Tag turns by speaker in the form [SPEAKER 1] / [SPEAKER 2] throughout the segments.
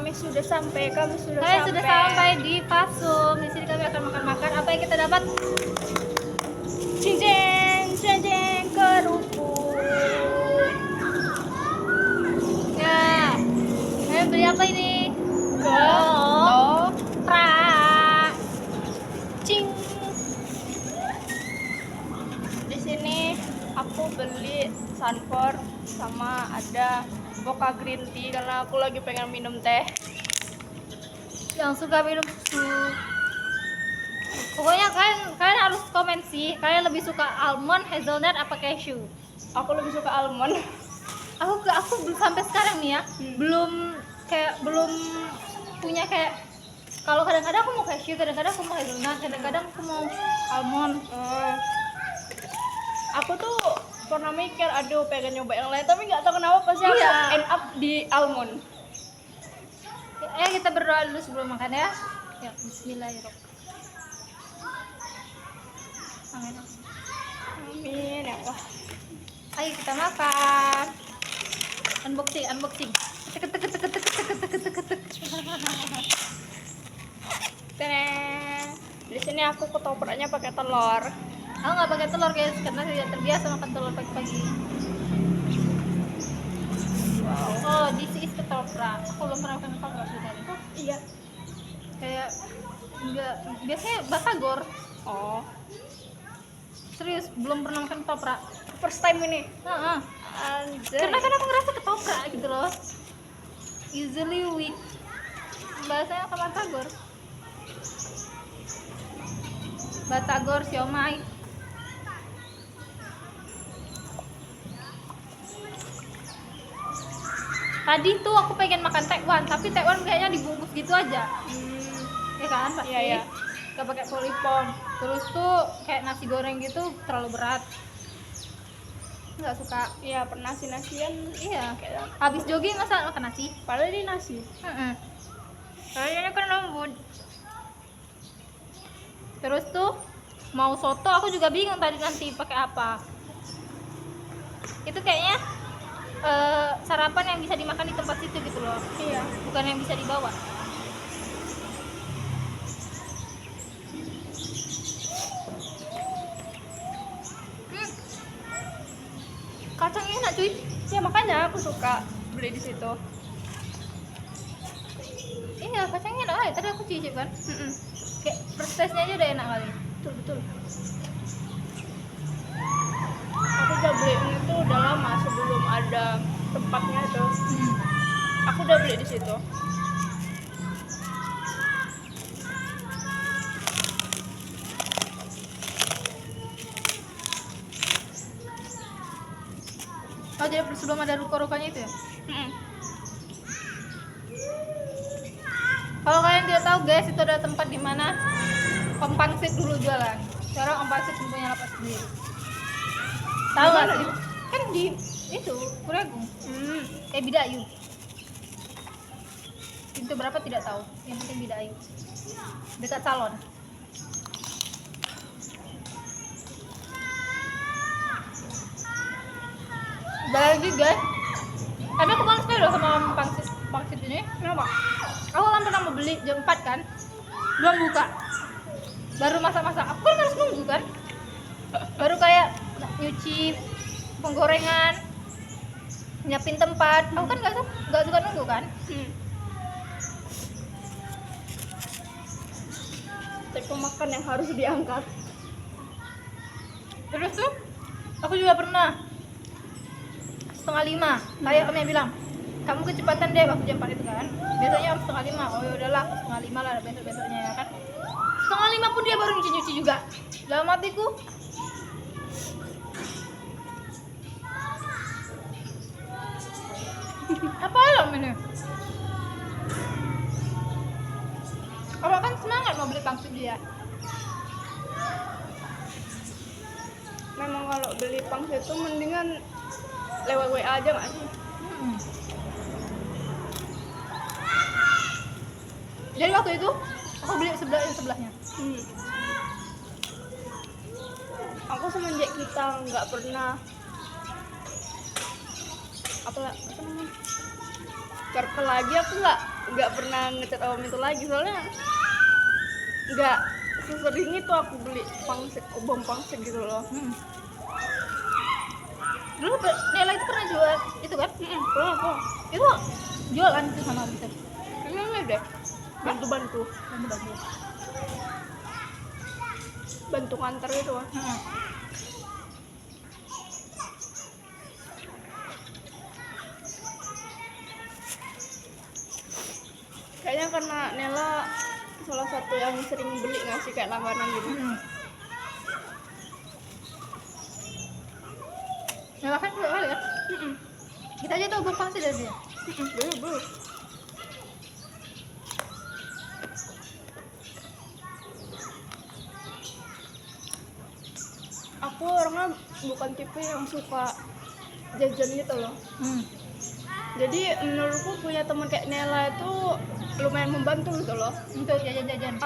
[SPEAKER 1] Kami sudah sampai
[SPEAKER 2] di Pasum. Di sini kami akan makan-makan. Apa yang kita dapat?
[SPEAKER 1] Cincin kerupuk.
[SPEAKER 2] Ya. Beli apa ini?
[SPEAKER 1] Ketoprak. Cing. Di sini aku beli Sanfor sama ada Mocha green tea karena aku lagi pengen minum teh.
[SPEAKER 2] Yang suka minum susu. Pokoknya kalian harus komen sih. Kalian lebih suka almond, hazelnut, apa cashew?
[SPEAKER 1] Aku lebih suka almond.
[SPEAKER 2] Aku sampai sekarang nih ya, belum punya kayak, kalau kadang-kadang aku mau cashew, kadang-kadang aku mau hazelnut, kadang-kadang aku mau almond.
[SPEAKER 1] Aku tuh pernah mikir aduh pengen nyoba yang lain tapi nggak tahu kenapa pasti aku
[SPEAKER 2] Iya.
[SPEAKER 1] end up di almond.
[SPEAKER 2] Kita berdoa dulu sebelum makan ya. Ya, bismillahirrahmanirrahim. Amin.
[SPEAKER 1] Amin ya Allah.
[SPEAKER 2] Ayo kita makan. Unboxing.
[SPEAKER 1] Tadang. Di sini aku ketopraknya pakai telur.
[SPEAKER 2] Aku nggak pakai telur guys karena tidak terbiasa makan telur pagi-pagi.
[SPEAKER 1] Wow.
[SPEAKER 2] Oh, this is ketoprak. Aku belum pernah makan ketoprak sih tadi.
[SPEAKER 1] Iya.
[SPEAKER 2] Kayak enggak, biasanya batagor.
[SPEAKER 1] Oh,
[SPEAKER 2] Serius, belum pernah makan ketoprak.
[SPEAKER 1] first time ini. Anjay.
[SPEAKER 2] Karena kan aku ngerasa ketoprak gitu loh. Usually weak. Bahasanya apa batagor? Batagor siomay. Tadi tuh aku pengen makan tekwan, tapi tekwan kayaknya dibungkus gitu aja. Ya kan, pasti.
[SPEAKER 1] Iya.
[SPEAKER 2] Gak pakai polipom. Terus tuh kayak nasi goreng gitu terlalu berat. Nggak suka.
[SPEAKER 1] Iya, pernah nasian.
[SPEAKER 2] Iya.
[SPEAKER 1] Kayak
[SPEAKER 2] Habis jogging masa makan nasi?
[SPEAKER 1] padahal ini nasi.
[SPEAKER 2] Kayaknya kan lembut. Terus tuh mau soto aku juga bingung tadi nanti pakai apa. Itu kayaknya sarapan yang bisa dimakan di tempat situ gitu loh.
[SPEAKER 1] Iya.
[SPEAKER 2] Bukan yang bisa dibawa. Kacangnya enak cuy.
[SPEAKER 1] Ya makanya aku suka beli di situ.
[SPEAKER 2] Iya kacangnya enak aja. Tadi aku cicip kan. Kayak first taste-nya aja udah enak kali.
[SPEAKER 1] Betul. Aku udah beli ini tuh udah lama sebelum ada tempatnya tuh. Aku udah beli di situ.
[SPEAKER 2] Oh jadi sebelum ada ruko-rukonya itu ya? Kalau kalian tidak tahu guys, itu ada tempat di mana Om Pangsit dulu jualan. Sekarang Om Pangsit punya lapak sendiri. Tahu nggak sih? Kan di itu Kuragung. Bidayu. Pintu berapa tidak tahu. Yang penting Bidayu. Dekat salon. Udah lagi guys. Tapi aku males sekali loh sama Om Pangsit ini.
[SPEAKER 1] Kenapa?
[SPEAKER 2] Aku kan pernah mau beli jam 4 kan, belum buka, baru masak-masak. Aku kan harus nunggu kan, baru kayak nyuci penggorengan, nyiapin tempat. Aku kan nggak suka nunggu kan.
[SPEAKER 1] Tipe makan yang harus diangkat.
[SPEAKER 2] Terus tuh aku juga pernah 4:30, kayak omnya bilang kamu kecepatan deh waktu jam 4 itu kan. Biasanya om 4:30. Oh ya udahlah, 4:30 lah besok-besoknya ya kan. 4:30 pun dia baru nyuci juga. Dalam hatiku, apa alam ini? Awak kan semangat mau beli pangsit dia.
[SPEAKER 1] Memang kalau beli pangsit itu mendingan lewat WA aja nggak sih?
[SPEAKER 2] Jadi waktu itu aku beli sebelahnya.
[SPEAKER 1] Aku semenjak kita nggak pernah apa namanya circle lagi, aku nggak nggak pernah ngechat Om itu lagi, soalnya nggak sesering itu aku beli bom pangsit gitu loh.
[SPEAKER 2] Dulu Nela itu pernah jual itu kan?
[SPEAKER 1] Pernah.
[SPEAKER 2] Itu jualan itu sama Peter.
[SPEAKER 1] Kayaknya deh bantu nganter gitu. Kayaknya karena Nela salah satu yang sering beli ngasih kayak langganan gitu.
[SPEAKER 2] Nela kan juga kali ya. Kita aja tahu bom pangsit dari dia.
[SPEAKER 1] Belum. Aku orangnya bukan tipe yang suka jajan gitu loh. Jadi menurutku punya teman kayak Nela itu lumayan membantu gitu loh
[SPEAKER 2] Untuk jajan-jajan.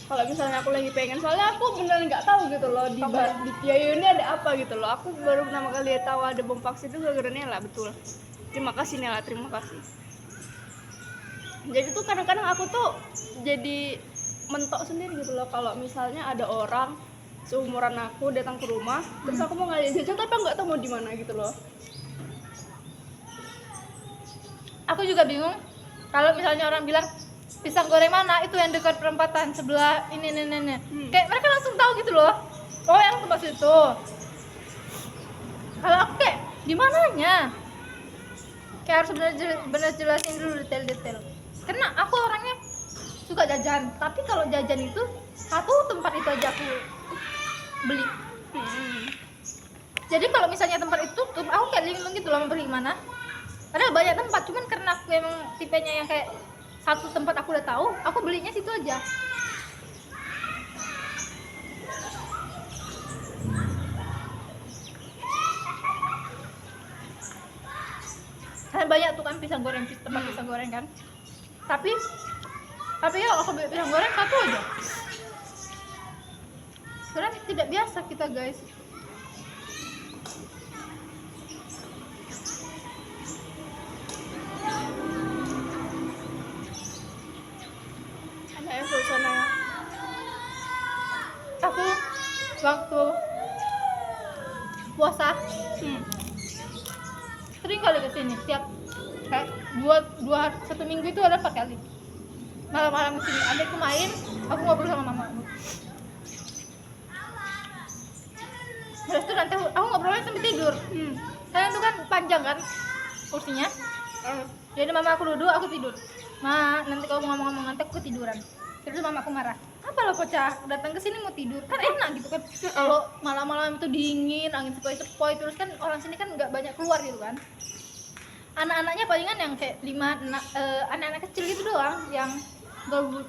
[SPEAKER 1] Kalau misalnya aku lagi pengen, soalnya aku beneran nggak tahu gitu loh di Tiayu ini ada apa gitu loh. Aku baru pertama kali tahu ada bom pangsit itu gara-gara Nela, betul. Terima kasih Nela, terima kasih. Jadi tuh kadang-kadang aku tuh jadi mentok sendiri gitu loh kalau misalnya ada orang seumuran aku datang ke rumah, terus aku mau ngajak jajan tapi aku nggak tahu mau di mana gitu loh.
[SPEAKER 2] Aku juga bingung kalau misalnya orang bilang pisang goreng mana itu yang dekat perempatan sebelah ini. Kayak mereka langsung tahu gitu loh. Oh, yang tempat situ. Kalau aku kayak di mananya? Kayak harus benar jelasin dulu detail-detail. Karena aku orangnya suka jajan, tapi kalau jajan itu satu tempat itu aja aku beli. Jadi kalau misalnya tempat itu tutup, aku kayak bingung gitu loh mau beli mana. Padahal banyak tempat, cuman karena aku emang tipenya yang kayak satu tempat aku udah tahu, aku belinya situ aja. Karena banyak tuh kan pisang goreng, tempat pisang goreng kan. Tapi ya aku beli pisang goreng satu aja. Karena tidak biasa kita guys.
[SPEAKER 1] Kayak suasananya.
[SPEAKER 2] Aku waktu puasa sering kali kesini, tiap kayak satu minggu itu ada 4 kali malam-malam kesini. Adikku main, aku ngobrol sama mama aku. Terus tuh nanti aku ngobrolnya sampai tidur. Karena itu kan panjang kan kursinya. Jadi mama aku duduk, aku tidur. Ma, nanti kalau ngomong-ngomong nanti aku ketiduran. Terus mama aku marah. Apa lo kocak datang ke sini mau tidur? Kan enak gitu kan. Kalau malam-malam itu dingin, angin sepoi-sepoi, terus kan orang sini kan nggak banyak keluar gitu kan. Anak-anaknya palingan yang kayak 5 anak-anak kecil gitu doang yang gabut.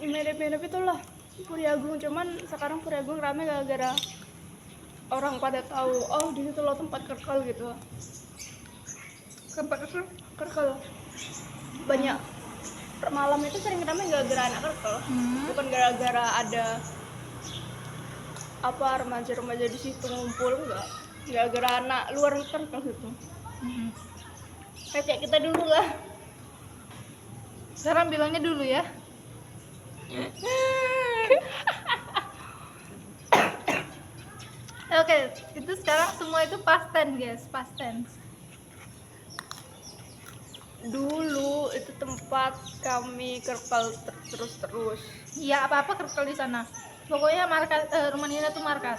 [SPEAKER 1] Mirip-mirip itulah Puri Agung, cuman sekarang Puri Agung rame gara-gara orang pada tahu, oh di situ loh tempat kerkel gitu.
[SPEAKER 2] Tempat
[SPEAKER 1] Kerkel banyak malam itu sering rame gara-gara anak kerkel, bukan gara-gara ada apa remaja-remaja di situ ngumpul, enggak gara-gara anak luar kerkel gitu. Kayak kita dulu lah.
[SPEAKER 2] Sekarang bilangnya dulu ya. Oke, itu sekarang semua itu past tense guys, past tense.
[SPEAKER 1] Dulu itu tempat kami kerkel terus.
[SPEAKER 2] Iya, apa-apa kerkel di sana. Pokoknya markas rumah Nina tuh markas.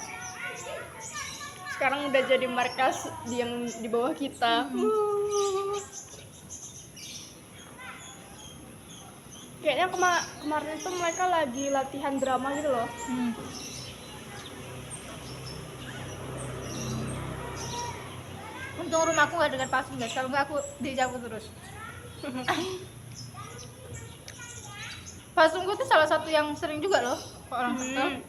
[SPEAKER 1] Sekarang udah jadi markas yang di bawah kita. Kayaknya kemarin itu mereka lagi latihan drama gitu loh.
[SPEAKER 2] Untung rumahku gak dekat pasung guys, kalau nggak aku dijauh terus. Pasungku tuh salah satu yang sering juga loh orang kesel.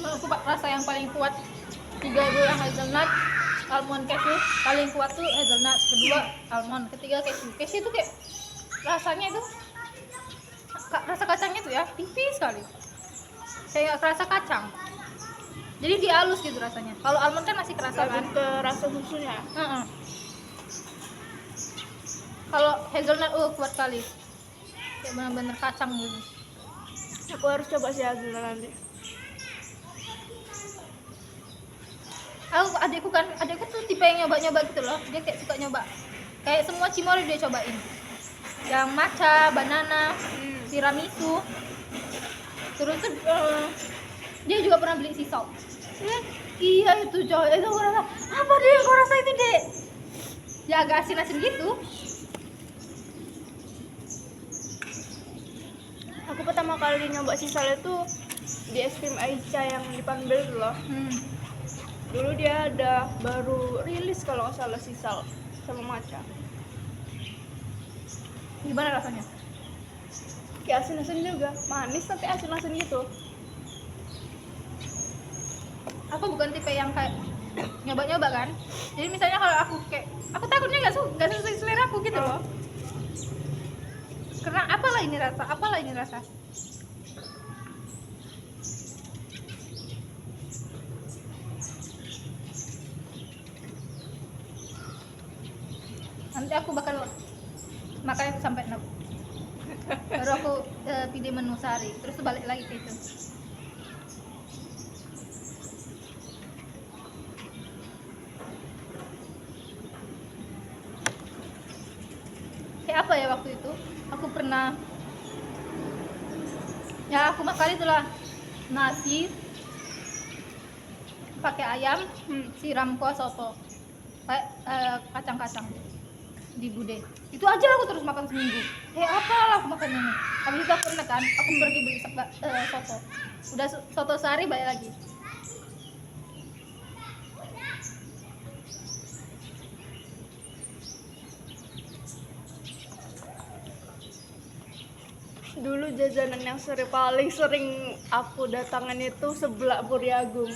[SPEAKER 2] Menurutku rasa yang paling kuat 3 itu yang hazelnut, almond, cashew. Paling kuat tuh hazelnut, kedua almond, ketiga cashew. Cashew itu kayak rasanya itu rasa kacangnya tuh ya tipis sekali, kayak rasa kacang, jadi dia halus gitu rasanya. Kalau almond kan masih kerasa kan.
[SPEAKER 1] Lebih ke rasa susunya.
[SPEAKER 2] Kalau hazelnut kuat kali, kayak benar-benar kacang gitu.
[SPEAKER 1] Aku harus coba sih hasilnya nanti.
[SPEAKER 2] Adikku tuh tipe yang nyoba-nyoba gitu loh. Dia kayak suka nyoba, kayak semua cimori dia cobain, yang matcha, banana, tiramisu. Terus tuh dia juga pernah beli sea salt. Iya itu coy, itu aku rasa apa deh yang kau rasa itu dek, ya agak asin-asin gitu.
[SPEAKER 1] Aku pertama kali nyoba sisal itu di es krim Aicha yang di Panbel tuh loh. Dulu dia ada baru rilis kalau nggak salah sisal sama matcha.
[SPEAKER 2] Gimana rasanya?
[SPEAKER 1] Kayak asin-asin juga, manis tapi asin-asin gitu.
[SPEAKER 2] Aku bukan tipe yang kayak nyoba-nyoba kan. Jadi misalnya kalau aku takutnya nggak sesuai selera aku gitu loh. Karena apalah ini rasa. Nanti aku bakal makan itu sampai 6. Baru aku pilih menu sehari, terus balik lagi ke itu. Kayak apa ya waktu itu? Aku pernah, ya aku makan itulah nasi pakai ayam, siram kuah soto, kayak kacang-kacang di bude. Itu aja aku terus makan seminggu. Apalah aku makan ini. Habis itu aku pernah kan, aku pergi beli soto. Udah soto sehari balik lagi.
[SPEAKER 1] Dulu jajanan yang paling sering aku datangin itu seblak Puri Agung.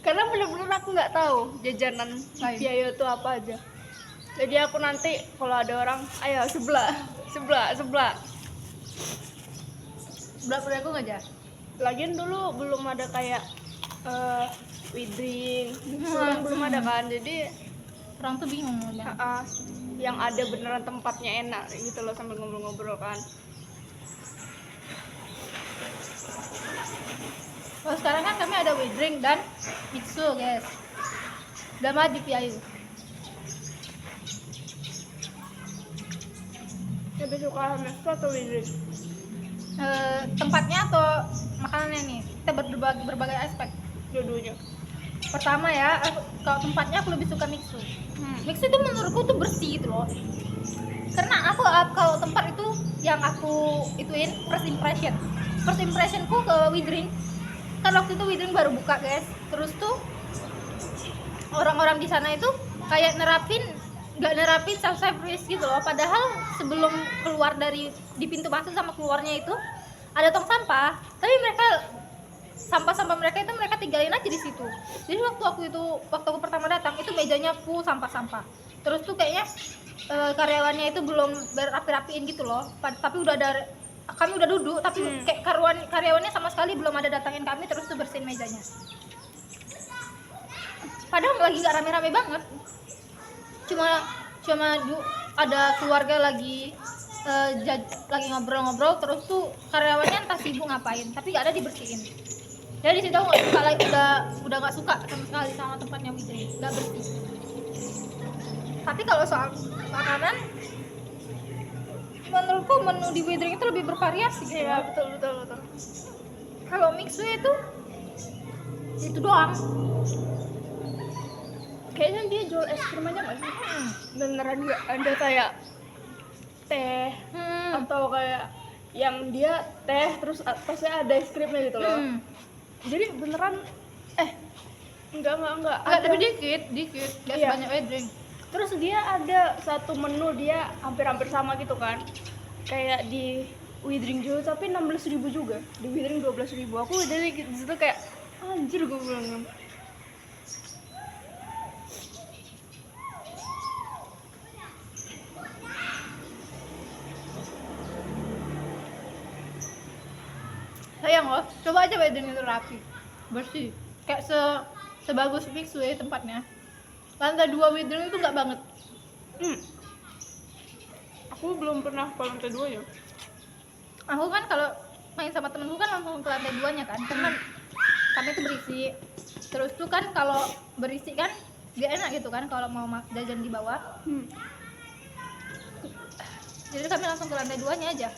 [SPEAKER 1] Karena bener-bener aku nggak tahu jajanan Piayo itu apa aja. Jadi aku nanti kalau ada orang, ayo seblak
[SPEAKER 2] Puri Agung aja.
[SPEAKER 1] Lagian dulu belum ada kayak widring, kan belum ada kan. Jadi
[SPEAKER 2] Orang tuh bingung ya.
[SPEAKER 1] yang ada beneran tempatnya enak gitu loh, sambil ngobrol-ngobrol kan.
[SPEAKER 2] Kalau sekarang kan kami ada widring dan mixu guys. Udah mah di Piayu.
[SPEAKER 1] Lebih suka mixu atau widring?
[SPEAKER 2] Tempatnya atau makanannya nih? Kita berbagai aspek.
[SPEAKER 1] Dua-duanya.
[SPEAKER 2] Pertama ya, kalau tempatnya aku lebih suka mixu. Mixu itu menurutku tuh bersih gitu loh. Karena aku kalau tempat itu yang aku ituin first impressionku ke widring. Kan waktu itu widring baru buka guys. Terus tuh orang-orang di sana itu kayak nggak nerapin self service gitu loh. Padahal sebelum keluar di pintu masuk sama keluarnya itu ada tong sampah. Tapi sampah mereka itu mereka tinggalin aja di situ. Jadi waktu aku pertama datang itu mejanya full sampah. Terus tuh kayaknya karyawannya itu belum berapi-rapiin gitu loh. Tapi kami udah duduk tapi kayak karyawannya sama sekali belum ada datangin kami, terus tuh bersihin mejanya. Padahal lagi nggak rame-rame banget. Cuma ada keluarga lagi ngobrol-ngobrol, terus tuh karyawannya entah sibuk ngapain, tapi nggak ada dibersihin. Jadi di situ aku nggak suka lagi, udah nggak suka sama sekali sama tempatnya widring, nggak bersih. Tapi kalau soal makanan, menurutku menu di widring itu lebih bervariasi.
[SPEAKER 1] Iya, betul.
[SPEAKER 2] Kalau mixu itu doang.
[SPEAKER 1] Kayaknya dia jual es krim aja nggak sih? Beneran nggak ada kayak teh atau kayak yang dia teh terus atasnya ada es krimnya gitu loh. Jadi beneran enggak
[SPEAKER 2] Ada tapi dikit nggak
[SPEAKER 1] Iya.
[SPEAKER 2] sebanyak widring.
[SPEAKER 1] Terus dia ada satu menu dia hampir sama gitu kan, kayak di widring juga tapi 16.000 juga, di widring 12.000. Aku dari situ kayak Anjir gue bilang.
[SPEAKER 2] Sayang loh, coba aja wedding itu rapi, bersih, kayak sebagus Mixway tempatnya. Lantai 2 wedding itu nggak banget.
[SPEAKER 1] Aku belum pernah ke lantai 2 ya.
[SPEAKER 2] Aku kan kalau main sama temenku kan langsung ke lantai 2-nya kan, karena kami itu berisi. Terus tuh kan kalau berisi kan gak enak gitu kan kalau mau jajan di bawah. Jadi kami langsung ke lantai 2-nya aja.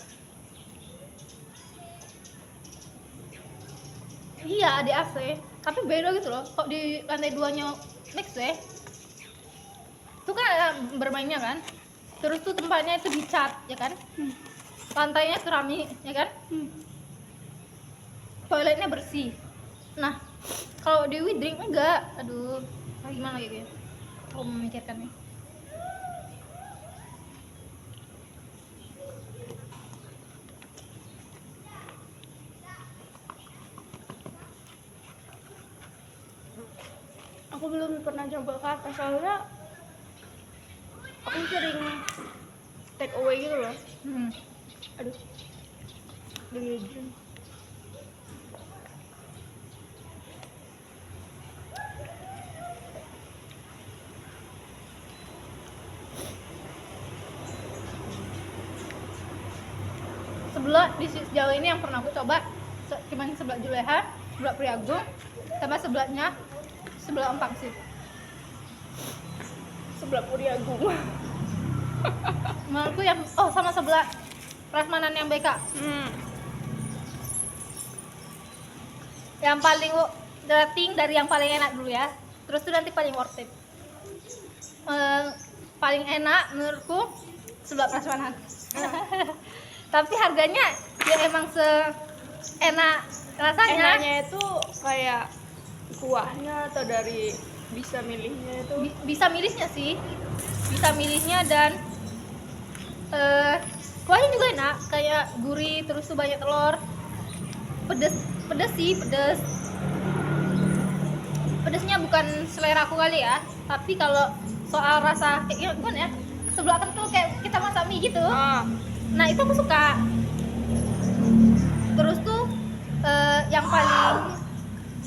[SPEAKER 2] Iya, di AC, tapi beda gitu loh. Kok di lantai 2-nya Mixway itu kan ada bermainnya kan. Terus tuh tempatnya itu dicat, ya kan? Lantainya keramik, ya kan? Toiletnya bersih. Nah, kalau di Widring enggak. Aduh, gimana gitu ya? Aku memikirkan nih.
[SPEAKER 1] Aku belum pernah coba ke atas soalnya aku sering take away gitu loh. Aduh, dingin.
[SPEAKER 2] Sebelah di sejauh ini yang pernah aku coba cuman sebelah Juleha, sebelah Priagung, sama sebelahnya sebelah Empang sih.
[SPEAKER 1] Sebelah Puriagung.
[SPEAKER 2] Menurutku yang sama sebelah Prasmanan yang BK. Yang paling rating dari yang paling enak dulu ya. Terus tuh nanti paling worth it. Paling enak menurutku sebelah Prasmanan. Tapi harganya ya emang seenak rasanya.
[SPEAKER 1] Enaknya itu kayak kuahnya atau dari bisa milihnya itu?
[SPEAKER 2] Bisa milihnya sih. Bisa milihnya dan kuahnya juga enak, kayak gurih, terus tuh banyak telur. Pedes sih, pedes. Pedesnya bukan selera aku kali ya, tapi kalau soal rasa kayak gimana ya? Sebelah kan tuh kayak kita masak mie gitu. Nah, itu aku suka. Terus tuh yang paling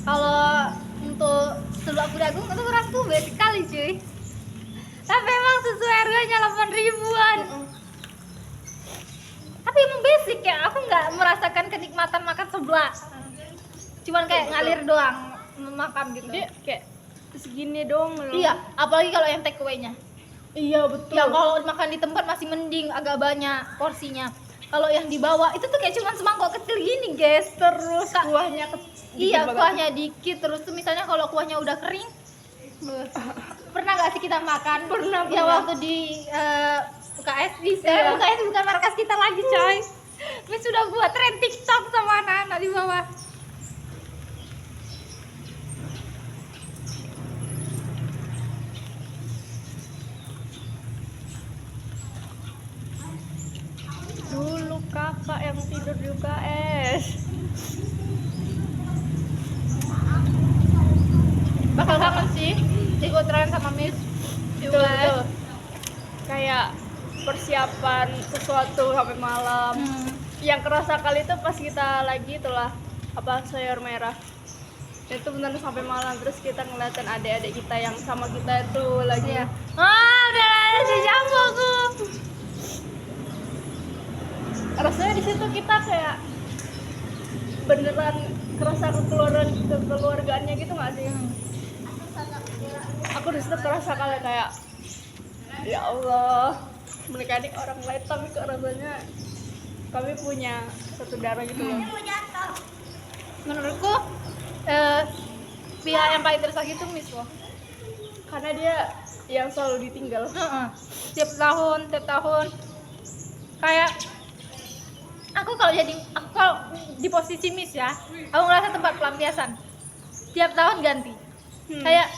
[SPEAKER 2] kalau untuk sebelah Puriagung itu rasanya tuh basic kali cuy. Tapi emang sesuai harganya 8 ribuan. Tapi emang basic ya, aku nggak merasakan kenikmatan makan sebelah. Cuman kayak ngalir doang makan gitu.
[SPEAKER 1] Dia kayak segini doang loh.
[SPEAKER 2] Iya, apalagi kalau yang take away-nya.
[SPEAKER 1] Iya betul.
[SPEAKER 2] Yang kalau makan di tempat masih mending, agak banyak porsinya. Kalau yang di bawah itu tuh kayak cuman semangkok kecil gini, guys. Terus
[SPEAKER 1] kuahnya
[SPEAKER 2] iya, kuahnya dikit. Terus tuh misalnya kalau kuahnya udah kering, pernah nggak sih kita makan?
[SPEAKER 1] Pernah.
[SPEAKER 2] Ya waktu di UKS bisa.
[SPEAKER 1] Iya.
[SPEAKER 2] UKS bukan markas kita lagi, coy. Ini sudah buat tren TikTok sama anak-anak di bawah.
[SPEAKER 1] Dulu kakak yang tidur di UKS.
[SPEAKER 2] Bakal kangen sih ikut tren sama Miss di
[SPEAKER 1] Betul,
[SPEAKER 2] UKS.
[SPEAKER 1] betul. Kayak persiapan sesuatu sampai malam. Yang kerasa kali itu pas kita lagi itulah sayur merah. Itu benar sampai malam, terus kita ngeliatin adik-adik kita yang sama kita itu lagi.
[SPEAKER 2] Iya. Udah ada jambu aku.
[SPEAKER 1] Rasanya di situ kita kayak beneran kerasa kekeluargaannya gitu nggak sih? Aku di situ kerasa kayak ya Allah, mereka ini orang lain tapi kok rasanya kami punya satu darah gitu loh.
[SPEAKER 2] Menurutku pihak yang paling tersakiti itu Miss loh.
[SPEAKER 1] Karena dia yang selalu ditinggal.
[SPEAKER 2] Tiap tahun kayak aku kalau di posisi Miss ya, aku ngerasa tempat pelampiasan tiap tahun ganti. Kayak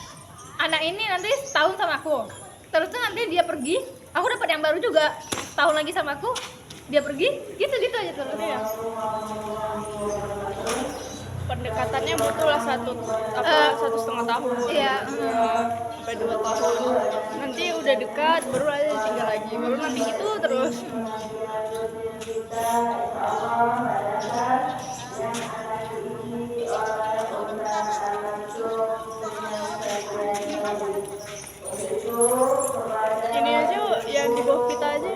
[SPEAKER 2] anak ini nanti setahun sama aku, terus tuh nanti dia pergi, aku dapat yang baru juga tahun lagi sama aku, dia pergi, gitu aja terus.
[SPEAKER 1] pendekatannya butuh lah 1,5 tahun.
[SPEAKER 2] Iya.
[SPEAKER 1] Sampai 2 tahun. Nanti udah dekat baru aja tinggal lagi, baru nanti itu terus. Ini aja yang di bawah kita aja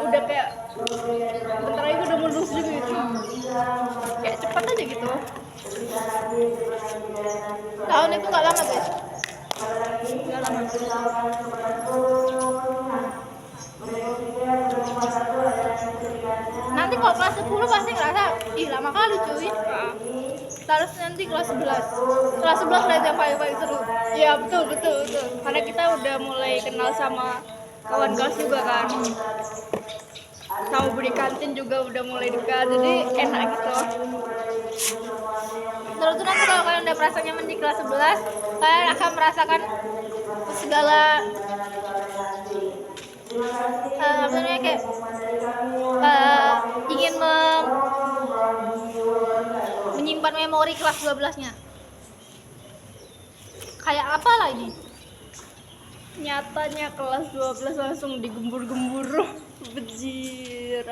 [SPEAKER 1] udah kayak bentar lagi udah mau lulus juga gitu. Kayak cepat aja gitu.
[SPEAKER 2] Tahun itu nggak lama guys.
[SPEAKER 1] Nggak lama.
[SPEAKER 2] Nanti kalau kelas 10 pasti ngerasa ih lama kali cuy. Terus nanti kelas 11. Kelas 11 lah yang paling seru.
[SPEAKER 1] Iya betul. Karena kita udah mulai kenal sama kawan kelas juga kan. Sama budi kantin juga udah mulai dekat, jadi enak gitu.
[SPEAKER 2] Terus tuh nanti kalau kalian udah merasa nyaman di kelas 11, kalian akan merasakan segala apa namanya kayak ingin menyimpan memori kelas 12-nya. Kayak apa lagi?
[SPEAKER 1] Nyatanya kelas 12 langsung digembur-gembur. Bejir.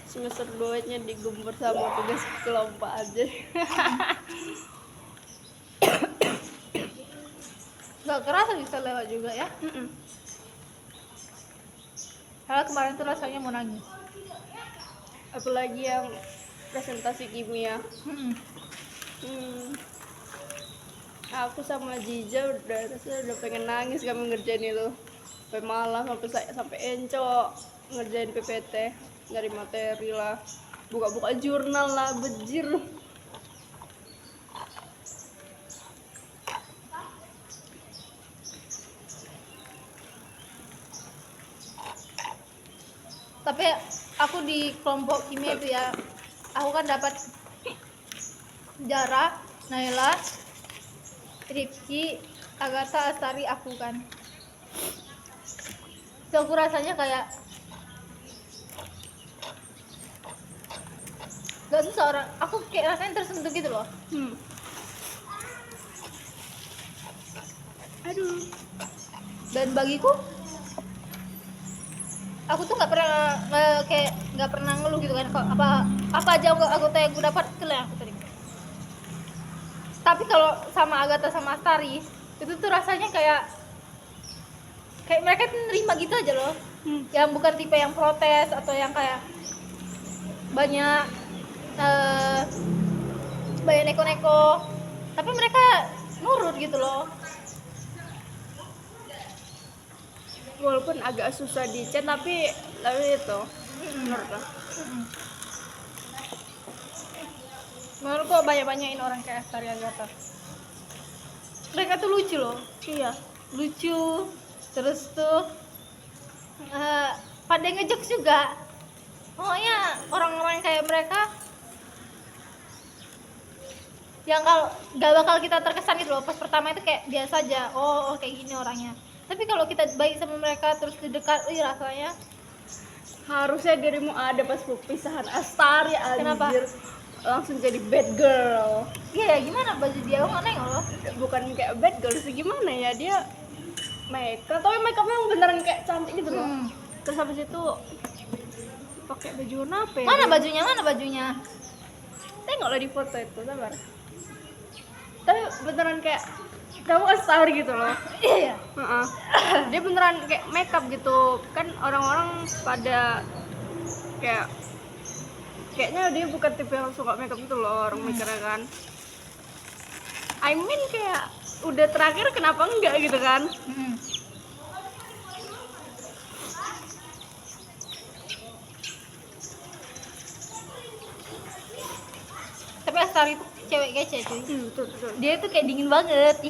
[SPEAKER 1] Semester 2-nya digembur sama tugas kelompok aja.
[SPEAKER 2] Gak kerasa bisa lewat juga ya. Karena kemarin tuh rasanya mau nangis.
[SPEAKER 1] Apalagi yang presentasi kimia. Aku sama Jija udah pengen nangis kami ngerjain itu sampai malam, sampai encok ngerjain PPT dari materi lah, buka-buka jurnal lah, bejir.
[SPEAKER 2] Tapi aku di kelompok kimia itu ya, aku kan dapat Jara, Naila, Rifki, Agatha, Astari, aku kan. So, aku rasanya kayak gak susah orang, aku kayak rasanya tersentuh gitu loh.
[SPEAKER 1] Aduh.
[SPEAKER 2] Dan bagiku aku tuh nggak pernah kayak nggak pernah ngeluh gitu kan, apa aja anggota yang gue dapat itu lah yang aku terima. Tapi kalau sama Agatha sama Astari itu tuh rasanya kayak mereka tuh nerima gitu aja loh. Yang bukan tipe yang protes atau yang kayak banyak banyak neko-neko, tapi mereka nurut gitu loh.
[SPEAKER 1] Walaupun agak susah di chat tapi itu menurut
[SPEAKER 2] Menurutku banyak-banyakin orang kayak Astari, Agatha. Mereka tuh lucu loh.
[SPEAKER 1] iya,
[SPEAKER 2] Lucu, terus tuh pada ngejokes juga. Pokoknya orang-orang kayak mereka yang kalau gak bakal kita terkesan gitu loh. Pas pertama itu kayak biasa aja, oh kayak gini orangnya. Tapi kalau kita baik sama mereka terus dekat, rasanya
[SPEAKER 1] harusnya dirimu ada pas perpisahan Astari anjir.
[SPEAKER 2] Kenapa?
[SPEAKER 1] Langsung jadi bad girl.
[SPEAKER 2] iya ya gimana baju dia, aku nggak nengok loh.
[SPEAKER 1] Bukan kayak bad girl sih, gimana ya, dia makeup tapi makeupnya yang beneran kayak cantik gitu loh. Terus habis itu pakai baju warna apa ya?
[SPEAKER 2] Mana bajunya?
[SPEAKER 1] Tengoklah di foto itu, sabar. Tapi beneran kayak kamu Astari gitu loh.
[SPEAKER 2] Iya.
[SPEAKER 1] Dia beneran kayak makeup gitu kan, orang-orang pada kayaknya dia bukan tipe yang suka makeup gitu loh, orang mikirnya kan. I mean kayak udah terakhir kenapa enggak gitu kan.
[SPEAKER 2] Tapi Astari itu cewek kece cuy.
[SPEAKER 1] Betul.
[SPEAKER 2] Dia tuh kayak dingin banget.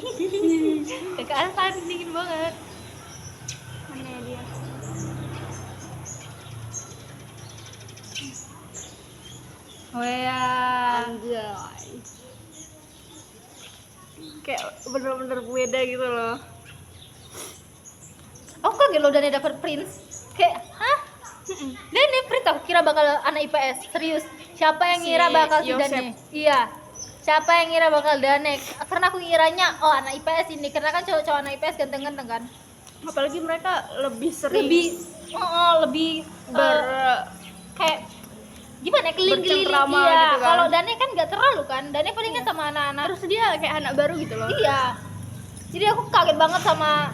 [SPEAKER 2] Kakak Astari dingin banget.
[SPEAKER 1] Mana ya dia? Anjay. Kayak bener-bener beda gitu loh.
[SPEAKER 2] kaget loh Dani dapat Prince. Kayak, hah? Dani Prince, aku kira bakal anak IPS. Serius. Siapa yang
[SPEAKER 1] Si
[SPEAKER 2] ngira bakal si
[SPEAKER 1] Yosep.
[SPEAKER 2] Dani? Iya. Siapa yang ngira bakal Dani? Karena aku ngiranya oh anak IPS ini, karena kan cowok-cowok anak IPS ganteng-ganteng kan.
[SPEAKER 1] Apalagi mereka lebih sering
[SPEAKER 2] Lebih
[SPEAKER 1] ber
[SPEAKER 2] kayak gimana ya, keliling-keliling
[SPEAKER 1] bercengkrama
[SPEAKER 2] iya.
[SPEAKER 1] gitu kan.
[SPEAKER 2] Kalau Dani kan nggak terlalu kan. Dani paling kan sama anak-anak.
[SPEAKER 1] terus dia kayak anak baru gitu loh.
[SPEAKER 2] Iya. Jadi aku kaget banget sama,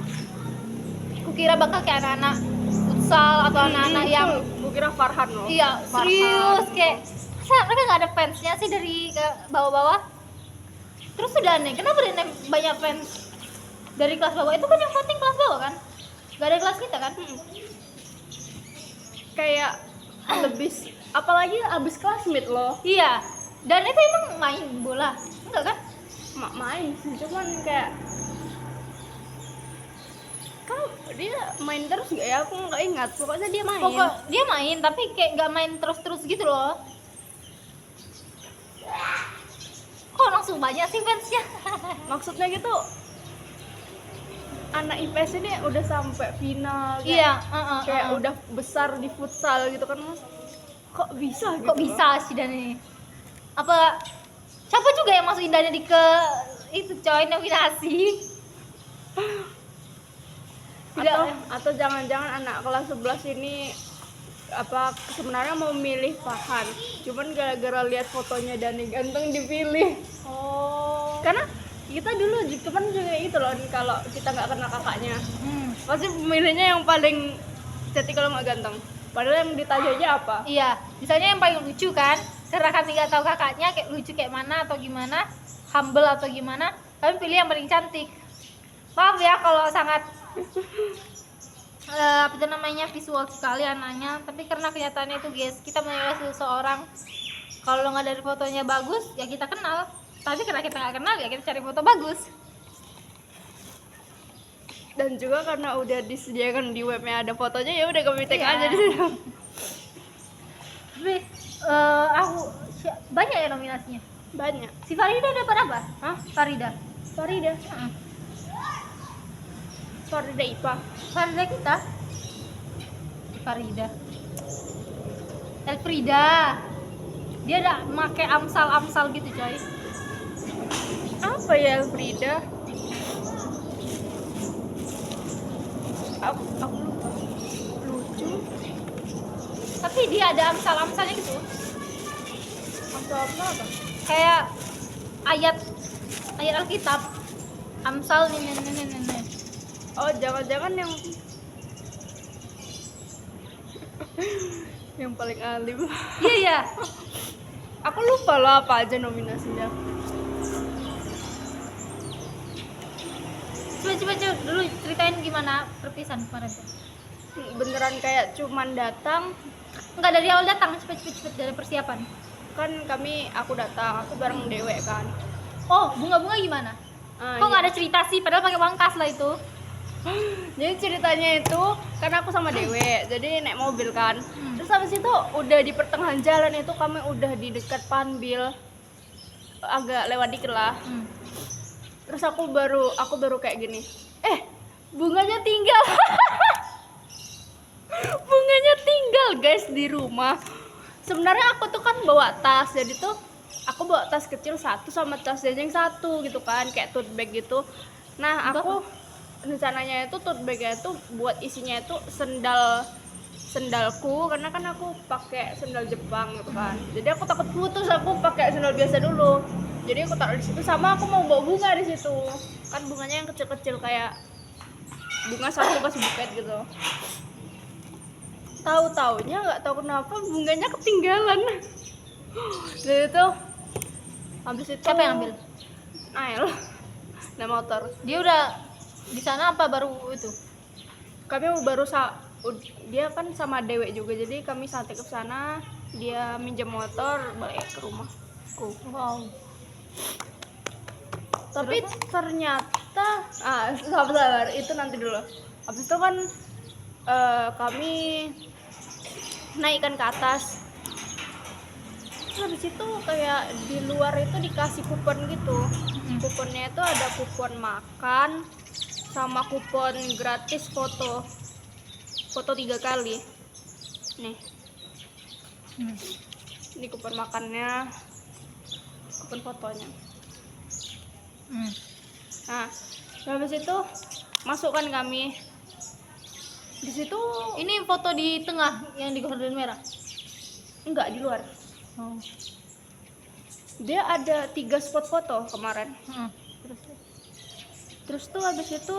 [SPEAKER 2] aku kira bakal kayak anak-anak futsal atau anak-anak yang
[SPEAKER 1] gue kira Farhan loh.
[SPEAKER 2] iya
[SPEAKER 1] Farhan.
[SPEAKER 2] serius kayak masa mereka nggak ada fansnya sih dari ke bawah-bawah. Terus sudah nih, kenapa dia banyak fans dari kelas bawah? Itu kan yang voting kelas bawah kan, nggak ada kelas kita kan.
[SPEAKER 1] Kayak lebih apalagi abis classmate loh.
[SPEAKER 2] Iya, dan itu emang main bola enggak kan?
[SPEAKER 1] Main sih, cuman kayak kan dia main terus gak ya, aku nggak ingat, pokoknya dia main.
[SPEAKER 2] Pokok dia main tapi kayak nggak main terus-terus gitu loh. Kok langsung banyak sih fansnya?
[SPEAKER 1] Maksudnya gitu, anak IPS ini udah sampai final kayak,
[SPEAKER 2] Iya,
[SPEAKER 1] kayak udah besar di futsal gitu kan mas. Kok bisa gitu?
[SPEAKER 2] kok bisa sih Dani? Apa siapa juga yang masukin Dani di ke itu coy nominasi?
[SPEAKER 1] Atau jangan-jangan anak kelas 11 ini apa sebenarnya mau milih Farhan, cuman gara-gara lihat fotonya Dani ganteng dipilih.
[SPEAKER 2] Oh.
[SPEAKER 1] Karena kita dulu cuman juga itu loh, kalau kita nggak kenal kakaknya pasti pemilihnya yang paling cantik kalau nggak ganteng, padahal yang ditanya aja apa.
[SPEAKER 2] Iya, misalnya yang paling lucu kan, karena kami nggak tahu kakaknya kayak lucu kayak mana atau gimana, humble atau gimana, kami pilih yang paling cantik. Maaf ya kalau sangat apa itu namanya visual sekali anaknya, tapi karena kenyataannya itu guys, kita menilai seseorang kalau nggak dari fotonya bagus ya kita kenal, tapi karena kita nggak kenal ya kita cari foto bagus.
[SPEAKER 1] Dan juga karena udah disediakan di webnya ada fotonya, ya udah kami tag
[SPEAKER 2] Iya.
[SPEAKER 1] aja di situ.
[SPEAKER 2] Tapi aku banyak ya nominasinya.
[SPEAKER 1] Banyak.
[SPEAKER 2] Si Farida dapat apa?
[SPEAKER 1] Hah?
[SPEAKER 2] Farida.
[SPEAKER 1] Farida IPA.
[SPEAKER 2] Farida kita. Farida. Elfrida. Dia ada make amsal gitu coy.
[SPEAKER 1] Apa ya Elfrida? Aku lupa. Lucu.
[SPEAKER 2] Tapi dia ada amsal-amsalnya gitu.
[SPEAKER 1] Atau apa?
[SPEAKER 2] Kayak ayat Alkitab. Amsal nih.
[SPEAKER 1] Oh, jangan-jangan yang yang paling alim.
[SPEAKER 2] Iya ya.
[SPEAKER 1] Aku lupa loh apa aja nominasinya.
[SPEAKER 2] Coba dulu ceritain gimana perpisahan kemarin tuh.
[SPEAKER 1] Beneran kayak cuman datang.
[SPEAKER 2] Enggak dari awal datang, cepet dari persiapan.
[SPEAKER 1] Kan aku datang, aku bareng Dewe kan.
[SPEAKER 2] Oh, bunga-bunga gimana? Kok nggak ada cerita sih, padahal pakai uang kas lah itu.
[SPEAKER 1] Jadi ceritanya itu karena aku sama Dewe, jadi naik mobil kan. Terus habis itu udah di pertengahan jalan itu kami udah di dekat Panbil, agak lewat dikit lah. Terus aku baru kayak gini, bunganya tinggal. Bunganya tinggal guys di rumah. Sebenarnya aku tuh kan bawa tas, jadi tuh aku bawa tas kecil satu sama tas jajang satu gitu kan, kayak tote bag gitu. Nah aku rencananya itu tote bagnya itu buat isinya itu sendalku, karena kan aku pakai sendal Jepang gitu kan. Jadi aku takut putus, aku pakai sendal biasa dulu. Jadi aku taruh di situ, sama aku mau bawa bunga di situ. Kan bunganya yang kecil-kecil kayak bunga satu pas buket gitu. Tahu-taunya nggak tahu kenapa bunganya ketinggalan. Jadi itu habis itu
[SPEAKER 2] Siapa yang ambil?
[SPEAKER 1] Nail. Naik motor.
[SPEAKER 2] Dia udah di sana apa baru itu?
[SPEAKER 1] Kami dia kan sama Dewe juga, jadi kami santai ke sana, dia minjem motor balik ke rumahku.
[SPEAKER 2] Wow.
[SPEAKER 1] Tapi ternyata sabar itu nanti dulu. Habis itu kan kami naikkan ke atas. Terus habis itu kayak di luar itu dikasih kupon gitu. Kuponnya itu ada kupon makan sama kupon gratis foto. foto 3 kali. Nih,
[SPEAKER 2] Hmm.
[SPEAKER 1] ini kupon makannya, kupon fotonya.
[SPEAKER 2] Hmm.
[SPEAKER 1] Nah, habis itu masukkan kami. Di situ
[SPEAKER 2] Ini foto di tengah yang di gorden merah.
[SPEAKER 1] enggak, di luar.
[SPEAKER 2] Oh.
[SPEAKER 1] Dia ada 3 spot foto kemarin.
[SPEAKER 2] Heeh.
[SPEAKER 1] Terus tuh habis itu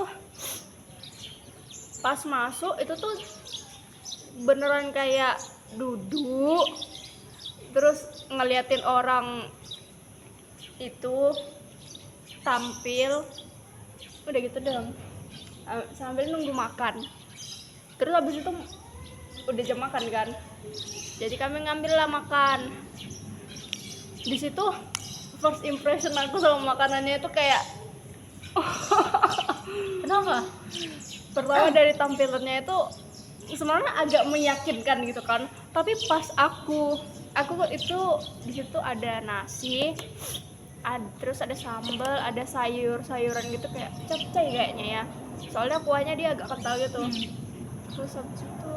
[SPEAKER 1] pas masuk itu tuh beneran kayak duduk terus ngeliatin orang itu tampil, udah gitu dong. Sambil nunggu makan. Terus habis itu udah jam makan kan, jadi kami ngambil lah makan. Di situ first impression aku sama makanannya itu kayak
[SPEAKER 2] Kenapa?
[SPEAKER 1] pertama dari tampilannya itu sebenarnya agak meyakinkan gitu kan, tapi pas aku itu di situ ada nasi, terus ada sambal, ada sayuran gitu kayak capcay kayaknya ya, soalnya kuahnya dia agak kental gitu. Terus habis itu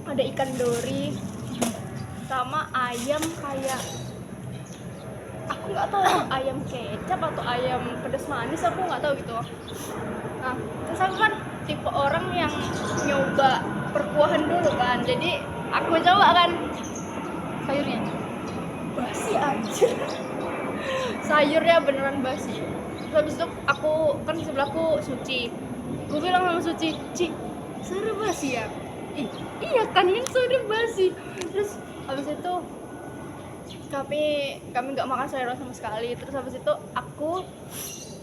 [SPEAKER 1] ada ikan dori sama ayam, kayak aku nggak tahu ayam kecap atau ayam pedas manis, aku nggak tahu gitu. Nah, terus aku kan tipe orang yang nyoba perkuahan dulu kan, jadi aku coba kan,
[SPEAKER 2] Sayurnya.
[SPEAKER 1] basi aja. Sayurnya beneran basi. Terus habis itu aku kan sebelahku Suci, gue bilang sama Suci, Ci, sayur basi ya? Iya kan, ini sayur basi. Terus habis itu kami nggak makan sayur sama sekali. Terus habis itu aku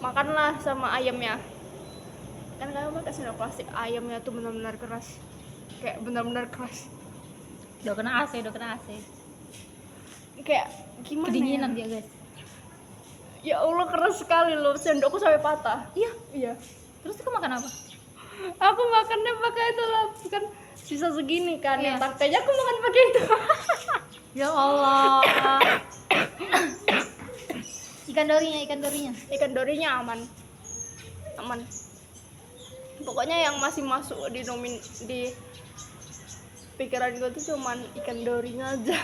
[SPEAKER 1] makanlah sama ayamnya. Kan kamu pakai sendok plastik, ayamnya tuh benar-benar keras, kayak benar-benar keras,
[SPEAKER 2] Udah kena AC.
[SPEAKER 1] kayak gimana
[SPEAKER 2] Kedinginan
[SPEAKER 1] ya?
[SPEAKER 2] dia, guys.
[SPEAKER 1] Ya Allah, keras sekali loh, sendokku sampai patah. Iya.
[SPEAKER 2] Terus kamu makan apa?
[SPEAKER 1] Aku makannya pakai itu lah, kan sisa segini kan,
[SPEAKER 2] Iya.
[SPEAKER 1] yang kayaknya aku makan pakai itu.
[SPEAKER 2] Ya Allah. Ikan dorinya.
[SPEAKER 1] Ikan dorinya aman. Pokoknya yang masih masuk di pikiran gue tuh cuman ikan dorinya aja.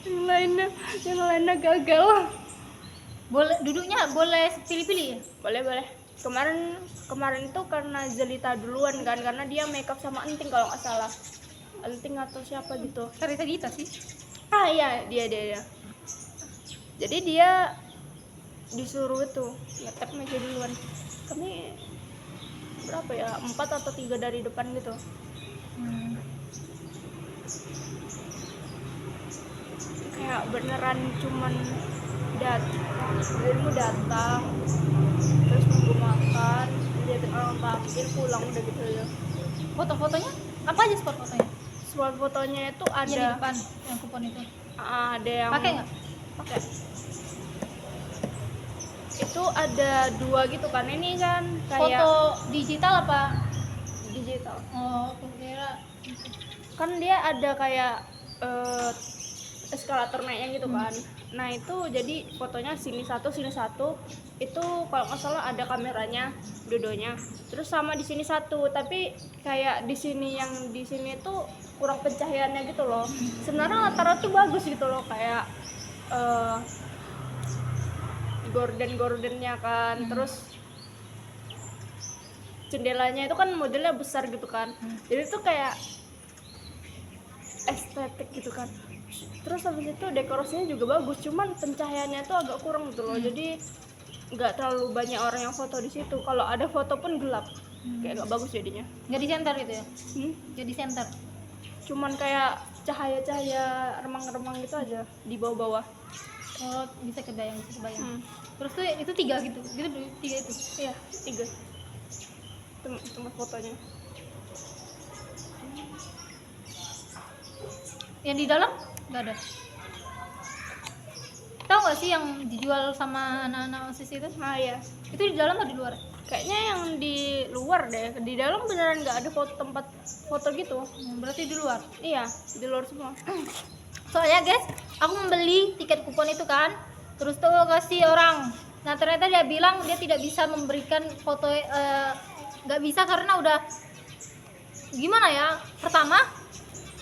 [SPEAKER 1] Yang lainnya gagal.
[SPEAKER 2] Duduknya boleh pilih-pilih ya?
[SPEAKER 1] Boleh. Kemarin itu karena Zelita duluan kan, karena dia makeup sama Enting kalau nggak salah. Enting atau siapa gitu.
[SPEAKER 2] Cerita kita sih.
[SPEAKER 1] Ah iya, dia. Jadi dia disuruh itu ngetep meja duluan. Kami berapa ya, 4 atau 3 dari depan gitu. Kayak beneran cuman datang terus nunggu makan, liatin orang tampil, pulang, udah gitu ya.
[SPEAKER 2] Foto-fotonya apa aja spot fotonya?
[SPEAKER 1] Spot fotonya itu
[SPEAKER 2] Yang di
[SPEAKER 1] ada
[SPEAKER 2] depan yang kupon itu.
[SPEAKER 1] ada yang
[SPEAKER 2] Pakai nggak?
[SPEAKER 1] pakai. Itu ada 2 gitu kan, ini kan kayak
[SPEAKER 2] Foto digital apa?
[SPEAKER 1] digital.
[SPEAKER 2] Oh, aku kira.
[SPEAKER 1] Kan dia ada kayak eskalator naiknya gitu kan. Nah itu jadi fotonya sini satu itu kalau nggak salah ada kameranya dua-duanya. Terus sama di sini satu, tapi kayak di sini tuh kurang pencahayaannya gitu loh. Sebenarnya latarnya tuh bagus gitu loh, kayak gordennya kan. Terus jendelanya itu kan modelnya besar gitu kan. Jadi tuh kayak estetik gitu kan. Terus habis itu dekorasinya juga bagus, cuman pencahayaannya tuh agak kurang gitu loh. Jadi nggak terlalu banyak orang yang foto di situ. Kalau ada foto pun gelap, kayak nggak bagus jadinya.
[SPEAKER 2] Nggak di center itu ya?
[SPEAKER 1] Jadi
[SPEAKER 2] Di center.
[SPEAKER 1] cuman kayak cahaya-cahaya remang-remang gitu aja di bawah-bawah.
[SPEAKER 2] Oh, bisa kebayang. Terus tuh itu 3 gitu. Gitu 3 itu.
[SPEAKER 1] Iya, 3 tempat fotonya.
[SPEAKER 2] Yang di dalam nggak ada. Tahu nggak sih yang dijual sama anak-anak OSIS itu?
[SPEAKER 1] Nah ya,
[SPEAKER 2] Itu di dalam atau di luar?
[SPEAKER 1] kayaknya yang di luar deh. Di dalam beneran nggak ada tempat foto gitu.
[SPEAKER 2] Berarti di luar.
[SPEAKER 1] Iya, di luar semua.
[SPEAKER 2] Soalnya guys, aku membeli tiket kupon itu kan, terus tuh kasih orang. Nah ternyata dia bilang dia tidak bisa memberikan foto, nggak bisa karena udah gimana ya, pertama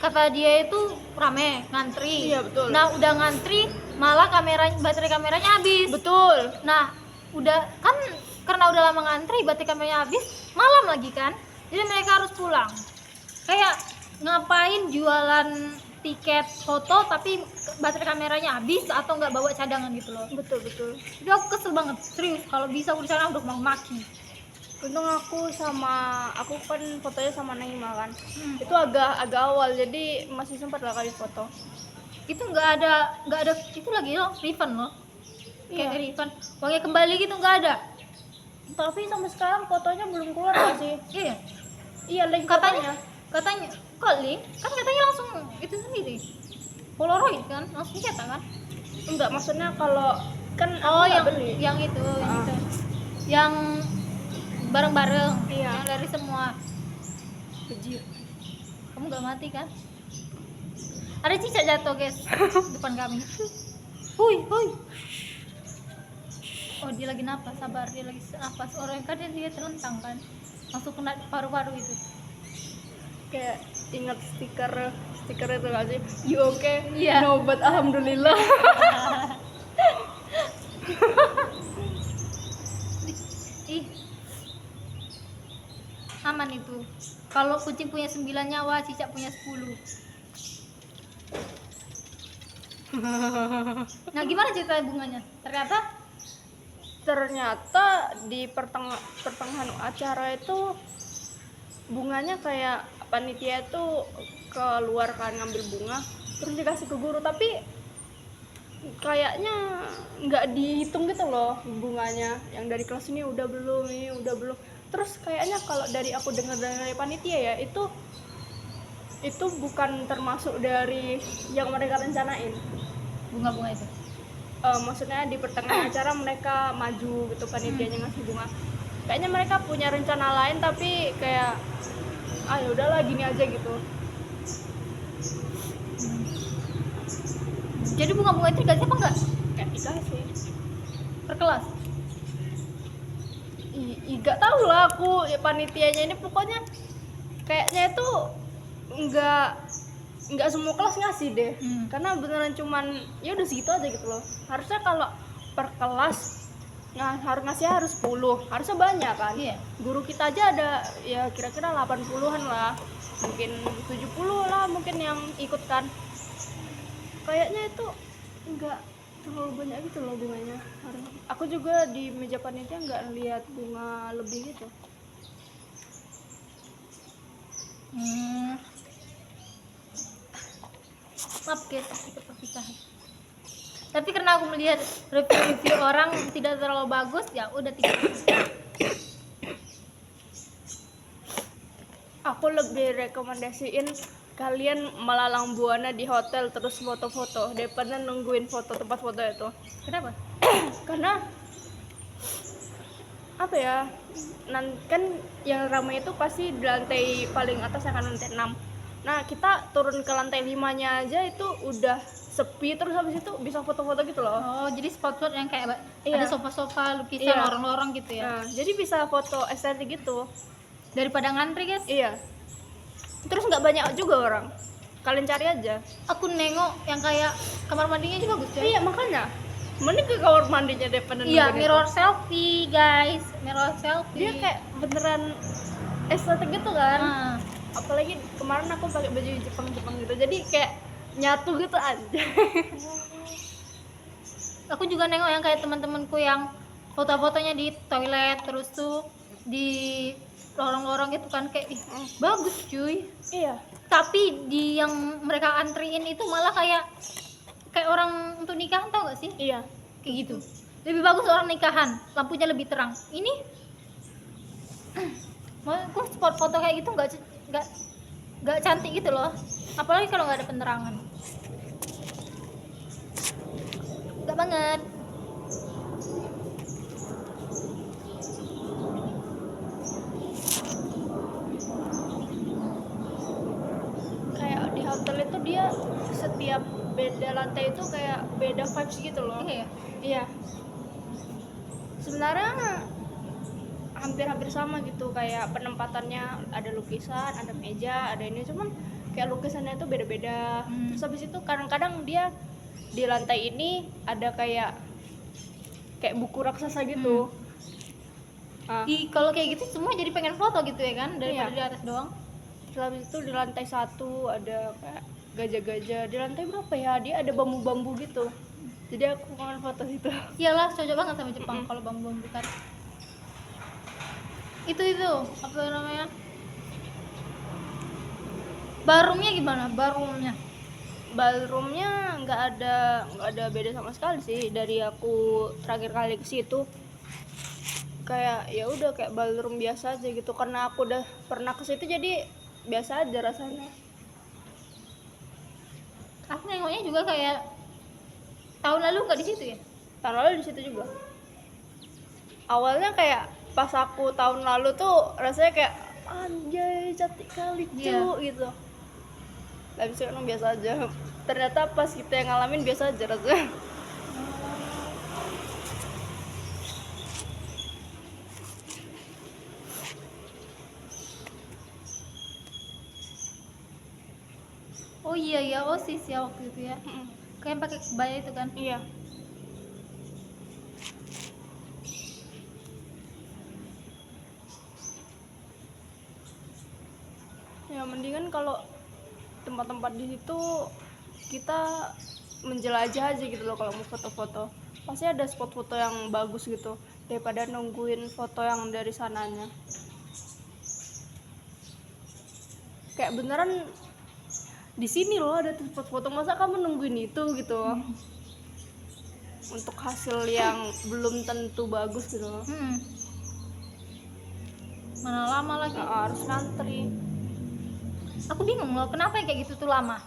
[SPEAKER 2] kata dia itu rame ngantri.
[SPEAKER 1] Iya, betul.
[SPEAKER 2] Nah udah ngantri malah baterai kameranya habis.
[SPEAKER 1] Betul.
[SPEAKER 2] Nah udah kan karena udah lama ngantri baterai kameranya habis, malam lagi kan, jadi mereka harus pulang. Kayak ngapain jualan tiket foto tapi baterai kameranya habis atau nggak bawa cadangan gitu loh.
[SPEAKER 1] Betul.
[SPEAKER 2] Itu aku kesel banget, serius. Kalau bisa urusan udah mau maki.
[SPEAKER 1] Untung aku kan fotonya sama Naima kan. Itu agak awal, jadi masih sempat lah kali foto.
[SPEAKER 2] Itu nggak ada itu lagi loh, refund loh. Kayak
[SPEAKER 1] Iya.
[SPEAKER 2] refund, uangnya kembali gitu nggak ada.
[SPEAKER 1] Tapi sampai sekarang fotonya belum keluar nggak sih?
[SPEAKER 2] Iya,
[SPEAKER 1] Iya, link
[SPEAKER 2] katanya
[SPEAKER 1] fotonya.
[SPEAKER 2] kok link kan katanya langsung itu sendiri. Polaroid kan langsung cetak kan.
[SPEAKER 1] Enggak, maksudnya kalau kan aku
[SPEAKER 2] Oh
[SPEAKER 1] nggak
[SPEAKER 2] yang
[SPEAKER 1] beli.
[SPEAKER 2] yang itu
[SPEAKER 1] Ah.
[SPEAKER 2] yang bareng-bareng.
[SPEAKER 1] Iya.
[SPEAKER 2] Yang dari semua.
[SPEAKER 1] Keji.
[SPEAKER 2] Kamu nggak mati kan? Ada cicak jatuh guys depan kami. Hui. Oh dia lagi napas, sabar, dia lagi napas. Orang kan dia terlentang kan, langsung kena paru-paru itu.
[SPEAKER 1] Kayak ingat stiker itu nggak sih? You okay?
[SPEAKER 2] Iya.
[SPEAKER 1] No, but alhamdulillah.
[SPEAKER 2] Ih, aman itu. Kalau kucing punya 9 nyawa, cicak punya 10. Nah gimana cerita bunganya?
[SPEAKER 1] Ternyata di pertengahan acara itu bunganya kayak panitia itu keluar kan ngambil bunga terus dikasih ke guru, tapi kayaknya nggak dihitung gitu loh bunganya, yang dari kelas ini udah belum. Terus kayaknya kalau dari aku dengar dari panitia ya, itu bukan termasuk dari yang mereka rencanain.
[SPEAKER 2] Bunga-bunga itu.
[SPEAKER 1] Maksudnya di pertengahan acara mereka maju gitu, panitianya ngasih bunga. Kayaknya mereka punya rencana lain, tapi kayak ya udahlah gini aja gitu.
[SPEAKER 2] Jadi bunga-bunga itu dikasih apa enggak?
[SPEAKER 1] Kayak dikasih.
[SPEAKER 2] Per kelas?
[SPEAKER 1] Nggak tahu lah aku ya, panitianya ini pokoknya kayaknya itu nggak semua kelas ngasih deh. Karena beneran cuman ya udah segitu aja gitu loh. Harusnya kalau per kelas harus ngasih harus 10, harusnya banyak kan.
[SPEAKER 2] Iya.
[SPEAKER 1] Guru kita aja ada ya kira-kira 80-an lah, mungkin 70 lah mungkin yang ikut kan. Kayaknya itu nggak terlalu banyak gitu loh bunganya. Aku juga di meja panitia nggak lihat bunga lebih gitu.
[SPEAKER 2] Maaf guys, ikut perpisahan. Tapi karena aku melihat review orang tidak terlalu bagus, ya udah tidak.
[SPEAKER 1] Aku lebih rekomendasiin kalian melalang buana di hotel terus foto-foto daripada nungguin foto tempat foto itu.
[SPEAKER 2] Kenapa?
[SPEAKER 1] Karena apa ya, kan yang ramai itu pasti di lantai paling atas, yang kan lantai 6. Nah kita turun ke lantai 5-nya aja itu udah sepi, terus habis itu bisa foto-foto gitu loh.
[SPEAKER 2] Oh, jadi spot-spot yang kayak
[SPEAKER 1] Iya.
[SPEAKER 2] ada sofa-sofa, lukisan,
[SPEAKER 1] Iya.
[SPEAKER 2] lorong-lorong gitu ya.
[SPEAKER 1] Nah jadi bisa foto estetik gitu.
[SPEAKER 2] Daripada ngantri guys.
[SPEAKER 1] Iya. Terus nggak banyak juga orang. Kalian cari aja.
[SPEAKER 2] Aku nengok yang kayak kamar mandinya juga bagus coy.
[SPEAKER 1] Iya makanya. Mending ke kamar mandinya daripada
[SPEAKER 2] Iya,
[SPEAKER 1] nungguin
[SPEAKER 2] mirror
[SPEAKER 1] itu.
[SPEAKER 2] selfie guys, mirror selfie.
[SPEAKER 1] Dia kayak beneran estetik gitu kan.
[SPEAKER 2] Nah,
[SPEAKER 1] Apalagi kemarin aku pakai baju Jepang gitu, jadi kayak nyatu gitu aja.
[SPEAKER 2] aku juga nengok yang kayak teman-temanku yang foto-fotonya di toilet terus tuh di lorong-lorong gitu kan, kayak bagus cuy.
[SPEAKER 1] Iya.
[SPEAKER 2] Tapi di yang mereka antriin itu malah kayak orang untuk nikahan, tau gak sih?
[SPEAKER 1] Iya.
[SPEAKER 2] Kayak gitu. Lebih bagus orang nikahan, lampunya lebih terang. Ini aku spot foto kayak gitu nggak cantik gitu loh. Apalagi kalau nggak ada penerangan. Nggak banget.
[SPEAKER 1] Kayak di hotel itu dia setiap beda lantai itu kayak beda vibes gitu loh.
[SPEAKER 2] Iya.
[SPEAKER 1] Iya. Sebenarnya hampir-hampir sama gitu, kayak penempatannya ada lukisan, ada meja, ada ini, cuman kayak lukisannya itu beda-beda. Terus habis itu kadang-kadang dia di lantai ini ada kayak buku raksasa gitu. Ah,
[SPEAKER 2] Kalau kayak gitu semua jadi pengen foto gitu ya kan, daripada
[SPEAKER 1] Iya.
[SPEAKER 2] di atas doang.
[SPEAKER 1] Terus habis itu di lantai 1 ada kayak gajah-gajah, di lantai berapa ya dia ada bambu-bambu gitu, jadi aku pengen foto itu.
[SPEAKER 2] Iyalah, cocok banget sama Jepang kalau bambu-bambu kan. Itu apa namanya? Barumnya gimana? Barumnya.
[SPEAKER 1] Ballroomnya nggak ada beda sama sekali sih dari aku terakhir kali ke situ. Kayak ya udah kayak ballroom biasa aja gitu, karena aku udah pernah ke situ jadi biasa aja rasanya.
[SPEAKER 2] Aku nengoknya juga kayak tahun lalu nggak di situ ya?
[SPEAKER 1] Tahun lalu di situ juga. Awalnya kayak pas aku tahun lalu tuh rasanya kayak anjay cantik kali cu gitu. Tapi sih emang biasa aja. Ternyata pas kita yang ngalamin biasa aja rasanya.
[SPEAKER 2] Oh iya ya, OSIS ya waktu itu ya. Kayak pakai kebaya itu kan.
[SPEAKER 1] Iya. Ya mendingan kalau tempat-tempat di situ kita menjelajah aja gitu loh, kalau mau foto-foto pasti ada spot foto yang bagus gitu daripada nungguin foto yang dari sananya. Kayak beneran di sini loh ada spot foto, masa kamu nungguin itu gitu untuk hasil yang belum tentu bagus gitu loh.
[SPEAKER 2] Mana lama lagi.
[SPEAKER 1] Harus ngantri.
[SPEAKER 2] Aku bingung loh, kenapa yang kayak gitu tuh lama?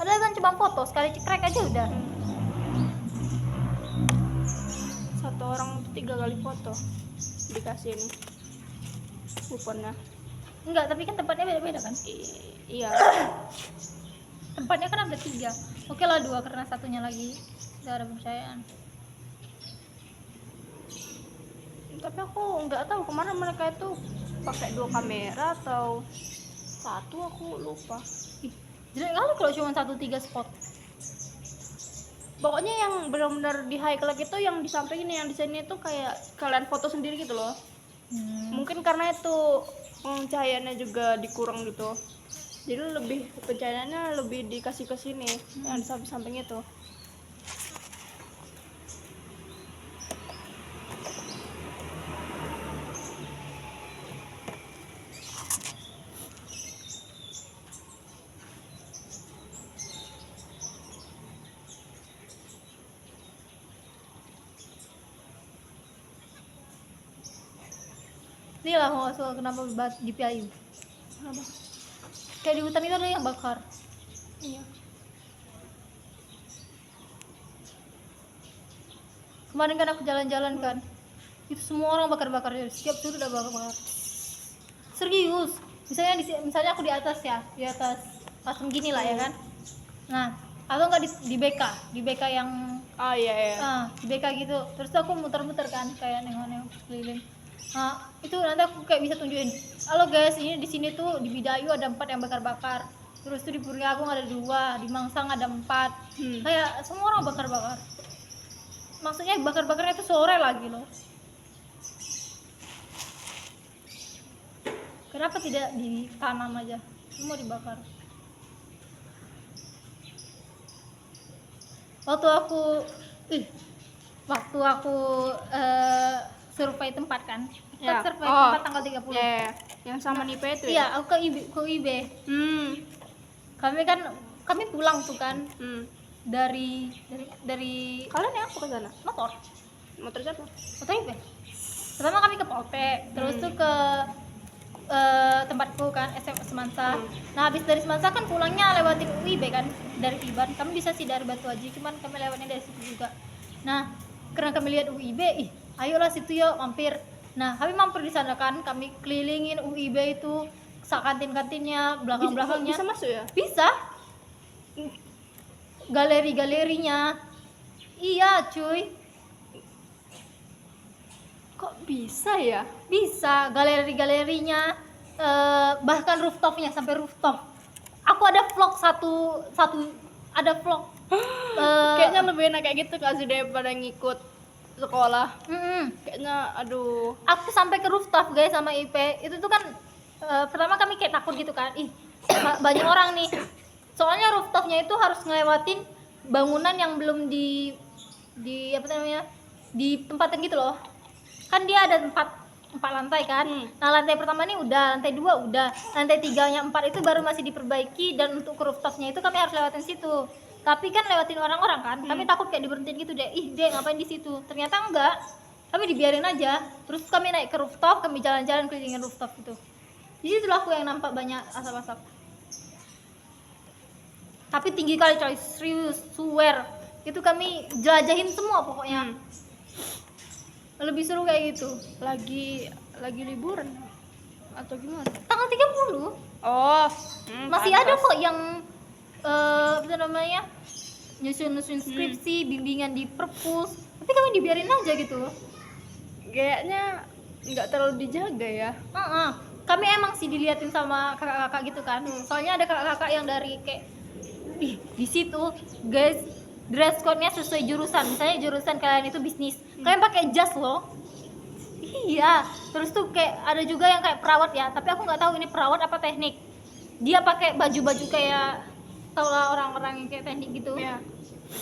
[SPEAKER 2] Padahal kan cuma foto, sekali cekrek aja udah.
[SPEAKER 1] Satu orang 3 kali foto dikasih ini kuponnya.
[SPEAKER 2] Enggak, tapi kan tempatnya beda-beda kan?
[SPEAKER 1] Iya.
[SPEAKER 2] Tempatnya kan ada 3. Oke lah 2 karena satunya lagi nggak ada kepercayaan.
[SPEAKER 1] Tapi aku nggak tahu kemarin mereka itu pakai 2 kamera atau 1, aku lupa.
[SPEAKER 2] Jelek kali kalau cuma 1-3 spot.
[SPEAKER 1] Pokoknya yang benar-benar di highlight itu yang di samping ini, yang di sini itu kayak kalian foto sendiri gitu loh. Mungkin karena itu pencahayaannya juga dikurang gitu, jadi lebih pencahayaannya lebih dikasih ke sini, yang di samping itu.
[SPEAKER 2] Ini lah soal kenapa di Piayu.
[SPEAKER 1] Kenapa?
[SPEAKER 2] Kayak di hutan itu ada yang bakar.
[SPEAKER 1] Iya.
[SPEAKER 2] Kemarin kan aku jalan-jalan kan, itu semua orang bakar-bakar, setiap sudut udah bakar-bakar. Serius. Misalnya aku di atas ya, di atas patung gini lah ya kan. Nah, atau enggak di BK yang
[SPEAKER 1] Iya.
[SPEAKER 2] di BK gitu. Terus aku muter-muter kan, kayak nengok-nengok keliling. Nah, itu nanti aku kayak bisa tunjukin, halo guys, ini di sini tuh di Bidayu ada 4 yang bakar-bakar. Terus tuh di Purniagung ada 2, di Mangsang ada 4. Kayak semua orang bakar-bakar. Maksudnya bakar-bakarnya itu sore lagi loh. Kenapa tidak ditanam aja? Semua dibakar. Waktu aku survei tempat kan. Kita survei tempat tanggal 30.
[SPEAKER 1] Iya. Yang sama Nipe itu ya?
[SPEAKER 2] Iya, aku ke IB. Kami pulang tuh kan. Dari
[SPEAKER 1] Kalian yang apa ke sana?
[SPEAKER 2] motor
[SPEAKER 1] Siapa?
[SPEAKER 2] motor IB. Pertama kami ke Polpe, terus tuh ke tempatku kan, SMA Semansa. Nah, habis dari Semansa kan pulangnya lewatin UIB kan, dari Iban. Kami bisa sih dari Batu Haji, cuman kami lewatnya dari situ juga. Nah, karena kami lihat UIB, ayolah situ yuk mampir. Nah, kami mampir di sana kan, kami kelilingin UIB itu, kantin-kantinnya, belakang-belakangnya.
[SPEAKER 1] Bisa masuk ya?
[SPEAKER 2] Bisa. Galeri-galerinya. Iya, cuy.
[SPEAKER 1] Kok bisa ya?
[SPEAKER 2] Bisa, galeri-galerinya, bahkan rooftopnya sampai rooftop. Aku ada vlog ada vlog.
[SPEAKER 1] Kayaknya lebih enak kayak gitu Kak sih daripada ngikut sekolah. Kayaknya aduh.
[SPEAKER 2] Aku sampai ke rooftop guys sama IP. Itu tuh kan pertama kami kayak takut gitu kan. Banyak orang nih. Soalnya rooftopnya itu harus ngelewatin bangunan yang belum di apa namanya? Ditempatin gitu loh. Kan dia ada empat lantai kan. Nah, lantai pertama ini udah, lantai 2 udah, lantai 3-nya 4 itu baru masih diperbaiki, dan untuk ke rooftopnya itu kami harus lewatin situ. Tapi kan lewatin orang-orang kan, kami takut kayak diberhentiin gitu deh. Dek ngapain di situ? Ternyata enggak. Kami dibiarin aja. Terus kami naik ke rooftop, kami jalan-jalan kelilingin rooftop itu. Di situ aku yang nampak banyak asap-asap. Tapi tinggi kali coy, serius, swear. Itu kami jelajahin semua pokoknya. Lebih seru kayak gitu.
[SPEAKER 1] Lagi liburan atau gimana?
[SPEAKER 2] Tanggal 30.
[SPEAKER 1] Oh,
[SPEAKER 2] Masih ada kok yang apa namanya? Nyusun skripsi, bimbingan di perpus. Tapi kami dibiarin aja gitu.
[SPEAKER 1] Kayaknya nggak terlalu dijaga ya.
[SPEAKER 2] Kami emang sih diliatin sama kakak-kakak gitu kan. Soalnya ada kakak-kakak yang dari kayak di situ guys, dress code-nya sesuai jurusan. Misalnya jurusan kalian itu bisnis, kalian pakai jas loh. Iya, terus tuh kayak ada juga yang kayak perawat ya, tapi aku nggak tahu ini perawat apa teknik. Dia pakai baju-baju kayak, tau lah orang-orang yang kayak teknik gitu.
[SPEAKER 1] Iya.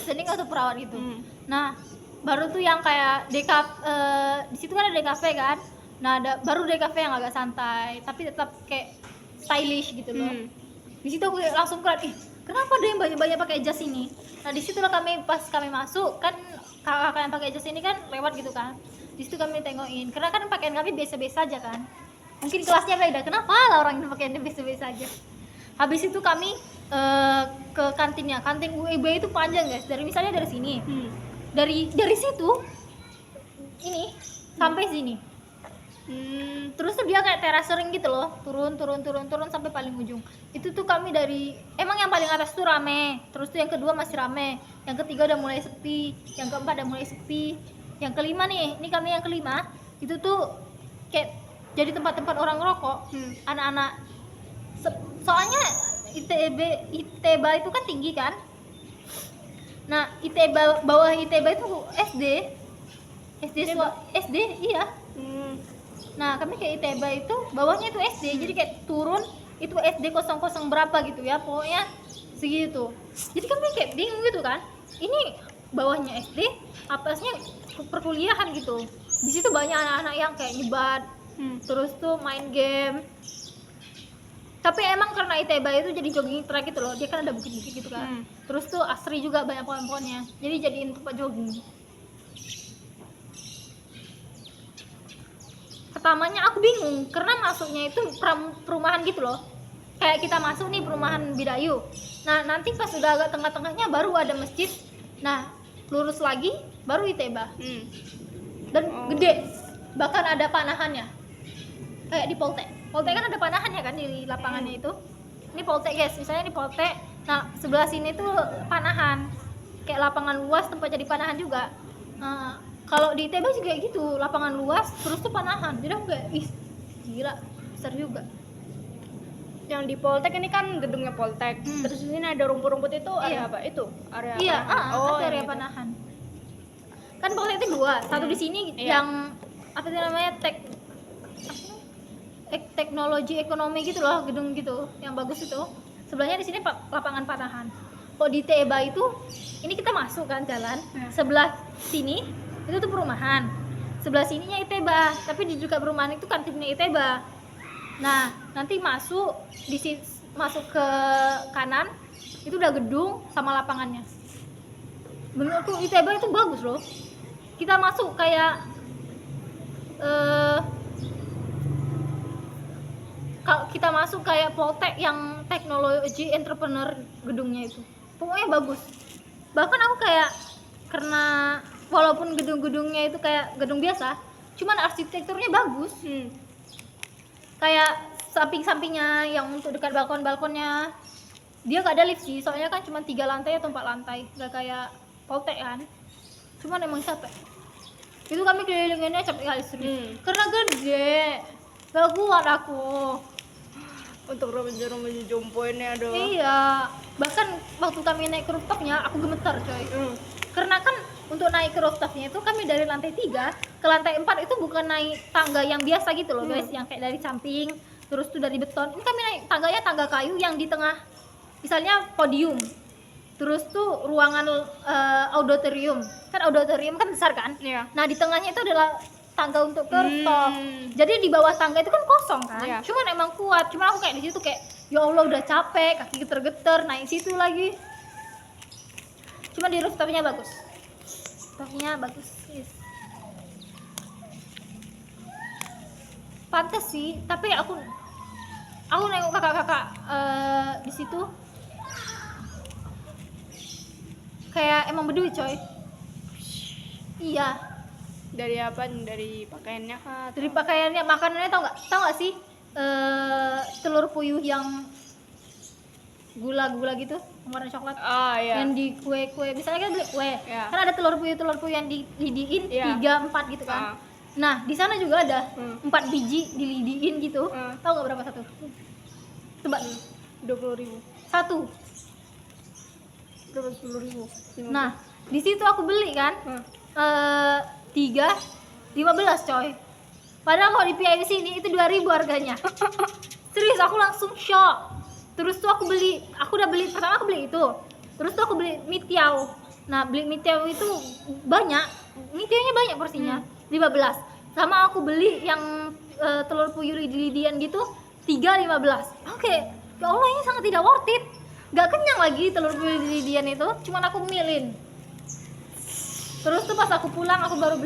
[SPEAKER 2] Teknik atau perawat gitu. Nah, baru tuh yang kayak di situ kan ada DKV kan. Nah, baru DKV yang agak santai, tapi tetap kayak stylish gitu loh. Di situ aku langsung keluar, kenapa ada yang banyak-banyak pakai jas ini? Nah, di situlah pas kami masuk kan, kakak yang pakai jas ini kan lewat gitu kan. Di situ kami tengokin, karena kan pakaian kami biasa-biasa aja kan. Mungkin kelasnya beda, kenapa lah orang ini pakaiannya biasa-biasa aja. Habis itu kami ke kantinnya. Kantin UIB itu panjang guys, misalnya dari sini, dari situ ini sampai sini. Terus tuh dia kayak terasering gitu loh, turun sampai paling ujung. Itu tuh kami emang yang paling atas tuh rame, terus tuh yang kedua masih rame, yang ketiga udah mulai sepi, yang keempat udah mulai sepi, yang kelima nih, ini kami yang kelima, itu tuh kayak jadi tempat-tempat orang ngerokok, anak-anak. Soalnya ITB itu kan tinggi kan. Nah, bawah ITB itu SD iya. Nah, kami kayak ITB itu bawahnya itu SD, jadi kayak turun itu SD 00 berapa gitu ya, pokoknya segitu. Jadi kami kayak bingung gitu kan, ini bawahnya SD, atasnya perkuliahan gitu. Di situ banyak anak-anak yang kayak nyebat, terus tuh main game. Tapi emang karena ITB itu jadi jogging track gitu loh, dia kan ada bukit-bukit gitu kan. Terus tuh asri juga banyak pohon-pohonnya, jadi jadiin tempat jogging. Pertamanya aku bingung karena masuknya itu perumahan gitu loh, kayak kita masuk nih perumahan Bidayu. Nah, nanti pas udah agak tengah-tengahnya baru ada masjid. Nah, lurus lagi baru ITB. Dan gede, bahkan ada panahannya kayak di Poltek kan ada panahannya kan di lapangannya itu. Ini Poltek guys, misalnya di Poltek. Nah, sebelah sini tuh panahan, kayak lapangan luas tempat jadi panahan juga. Nah, kalau di ITB juga kayak gitu, lapangan luas terus tuh panahan. Jadi aku kayak gila, besar juga.
[SPEAKER 1] Yang di Poltek ini kan gedungnya Poltek. Terus di sini ada rumput-rumput itu area apa? Itu area
[SPEAKER 2] panahan. Area panahan. Kan Poltek itu dua, satu di sini yang apa sih namanya teknologi ekonomi gitu loh, gedung gitu yang bagus itu. Sebelahnya di sini lapangan panahan. Kok di Teba itu ini kita masuk kan jalan, sebelah sini itu tuh perumahan, sebelah sininya ITEBA, tapi di juga perumahan itu kantinnya ITEBA. Nah, nanti masuk ke kanan itu udah gedung sama lapangannya. Menurutku ITEBA itu bagus loh. Kita masuk kayak kalau kita masuk kayak Poltek yang teknologi entrepreneur gedungnya itu, pokoknya bagus. Bahkan aku kayak, karena walaupun gedung-gedungnya itu kayak gedung biasa, cuman arsitekturnya bagus. Kayak samping-sampingnya yang untuk dekat balkon-balkonnya dia gak ada lift sih, soalnya kan cuma 3 lantai atau 4 lantai, gak kayak Poltek kan. Cuman emang capek. Itu kami kelilinginnya capek kali serius. Karena gede, gak kuat aku.
[SPEAKER 1] Untuk remaja-remaja jompo ini aduh.
[SPEAKER 2] Iya, bahkan waktu kami naik ke rooftopnya aku gemetar coy. Karena kan untuk naik ke rooftopnya itu kami dari lantai 3 ke lantai 4 itu bukan naik tangga yang biasa gitu loh guys, yang kayak dari samping terus tuh dari beton. Ini kami naik tangganya tangga kayu yang di tengah, misalnya podium, terus tuh ruangan auditorium. Kan auditorium kan besar kan.
[SPEAKER 1] Iya.
[SPEAKER 2] Nah di tengahnya itu adalah tangga untuk ke rooftop. Jadi di bawah tangga itu kan kosong kan.
[SPEAKER 1] Iya.
[SPEAKER 2] Cuman emang kuat. Cuman aku kayak di situ kayak ya Allah udah capek, kaki geter-geter naik situ lagi. Cuman di rooftopnya bagus. Rooftopnya bagus. Yes. Pantes sih, tapi aku nengok kakak-kakak di situ kayak emang berdua coy. Iya.
[SPEAKER 1] Dari apa? Dari pakaiannya kah?
[SPEAKER 2] Dari pakaiannya, makanannya tau nggak sih telur puyuh yang gula-gula gitu warna coklat,
[SPEAKER 1] Iya.
[SPEAKER 2] yang di kue-kue, misalnya kita beli kue,
[SPEAKER 1] Iya.
[SPEAKER 2] kan ada telur puyuh yang dilidiin
[SPEAKER 1] Iya.
[SPEAKER 2] 3-4 gitu kan. Nah di sana juga ada 4 biji dilidiin gitu. Tahu nggak berapa satu? Tebak dulu.
[SPEAKER 1] 20.000.
[SPEAKER 2] Satu.
[SPEAKER 1] Berapa? 10.000.
[SPEAKER 2] Nah di situ aku beli kan 3.15 coy. Padahal kalau di PIB sini itu 2.000 harganya. Serius aku langsung shock. Terus tuh aku udah beli, pertama aku beli itu. Terus tuh aku beli mie tiao. Nah beli mie tiao itu banyak, mie tiaonya banyak porsinya, 15. Sama aku beli yang telur puyuh lidi-lidian gitu 3.15. Oke, ya Allah ini sangat tidak worth it. Gak kenyang lagi telur puyuh lidi-lidian itu, cuman aku milin. Terus tuh pas aku pulang aku baru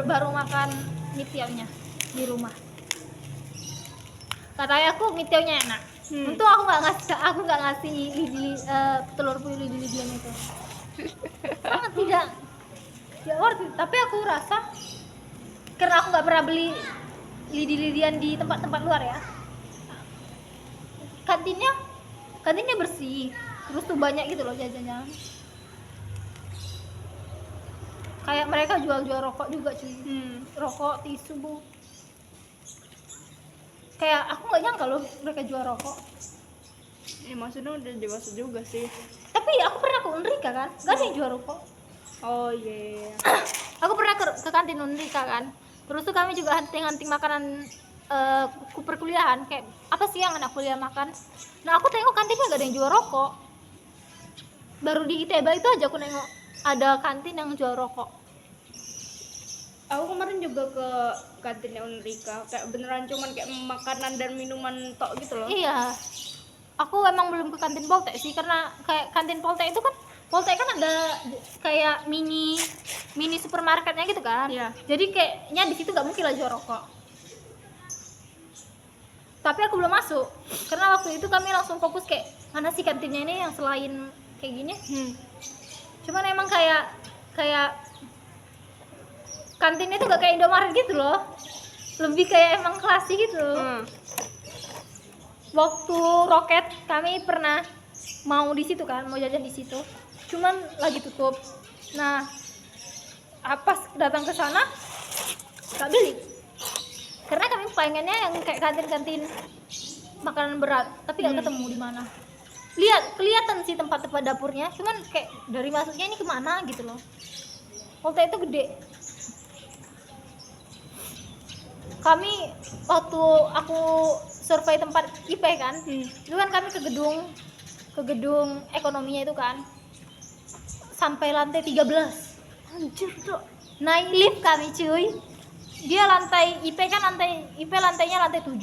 [SPEAKER 2] baru makan mie tiaonya di rumah. Katanya aku mie tiaonya enak. Untung aku nggak ngasih telur puyuh lidi-lidian itu. Sangat tidak worth it. Tapi aku rasa karena aku nggak pernah beli lidi-lidian di tempat-tempat luar ya. Kantinnya bersih. Terus tuh banyak gitu loh jajannya. Kayak mereka jual rokok juga cuy. Rokok, tisu bu. Kayak aku nggak nyangka loh mereka jual rokok.
[SPEAKER 1] Ini maksudnya udah dewasa juga sih.
[SPEAKER 2] Tapi aku pernah ke Unrika kan, gak ada yang jual rokok.
[SPEAKER 1] Oh iya.
[SPEAKER 2] Aku pernah ke kantin Unrika kan. Terus tuh kami juga hunting makanan perkuliahan. Kayak apa sih yang anak kuliah makan. Nah aku tengok kantinnya gak ada yang jual rokok. Baru di ITB itu aja aku nengok ada kantin yang jual rokok.
[SPEAKER 1] Aku kemarin juga ke kantinnya Unrika, kayak beneran cuman kayak makanan dan minuman tok gitu loh.
[SPEAKER 2] Iya. Aku emang belum ke kantin Polte sih, karena kayak kantin Polte itu kan ada kayak mini supermarketnya gitu kan.
[SPEAKER 1] Iya.
[SPEAKER 2] Jadi kayaknya di situ nggak mungkin lah jual rokok. Tapi aku belum masuk karena waktu itu kami langsung fokus kayak mana sih kantinnya ini yang selain kayak gini. Cuman emang kayak kantinnya tuh gak kayak Indomaret gitu loh, lebih kayak emang klasik gitu. Waktu Roket kami pernah mau di situ kan, mau jajan di situ, cuman lagi tutup. Nah pas datang ke sana gak beli karena kami pengennya yang kayak kantin makanan berat, tapi gak ketemu di mana. Kelihatan sih tempat-tempat dapurnya, cuman kayak dari masuknya ini kemana gitu loh. Polte itu gede. Kami waktu aku survei tempat IP kan, itu kan kami ke gedung ekonominya itu kan, sampai lantai 13. Anjir tuh, naik lift kami cuy. Dia lantai IP kan lantainya lantai 7.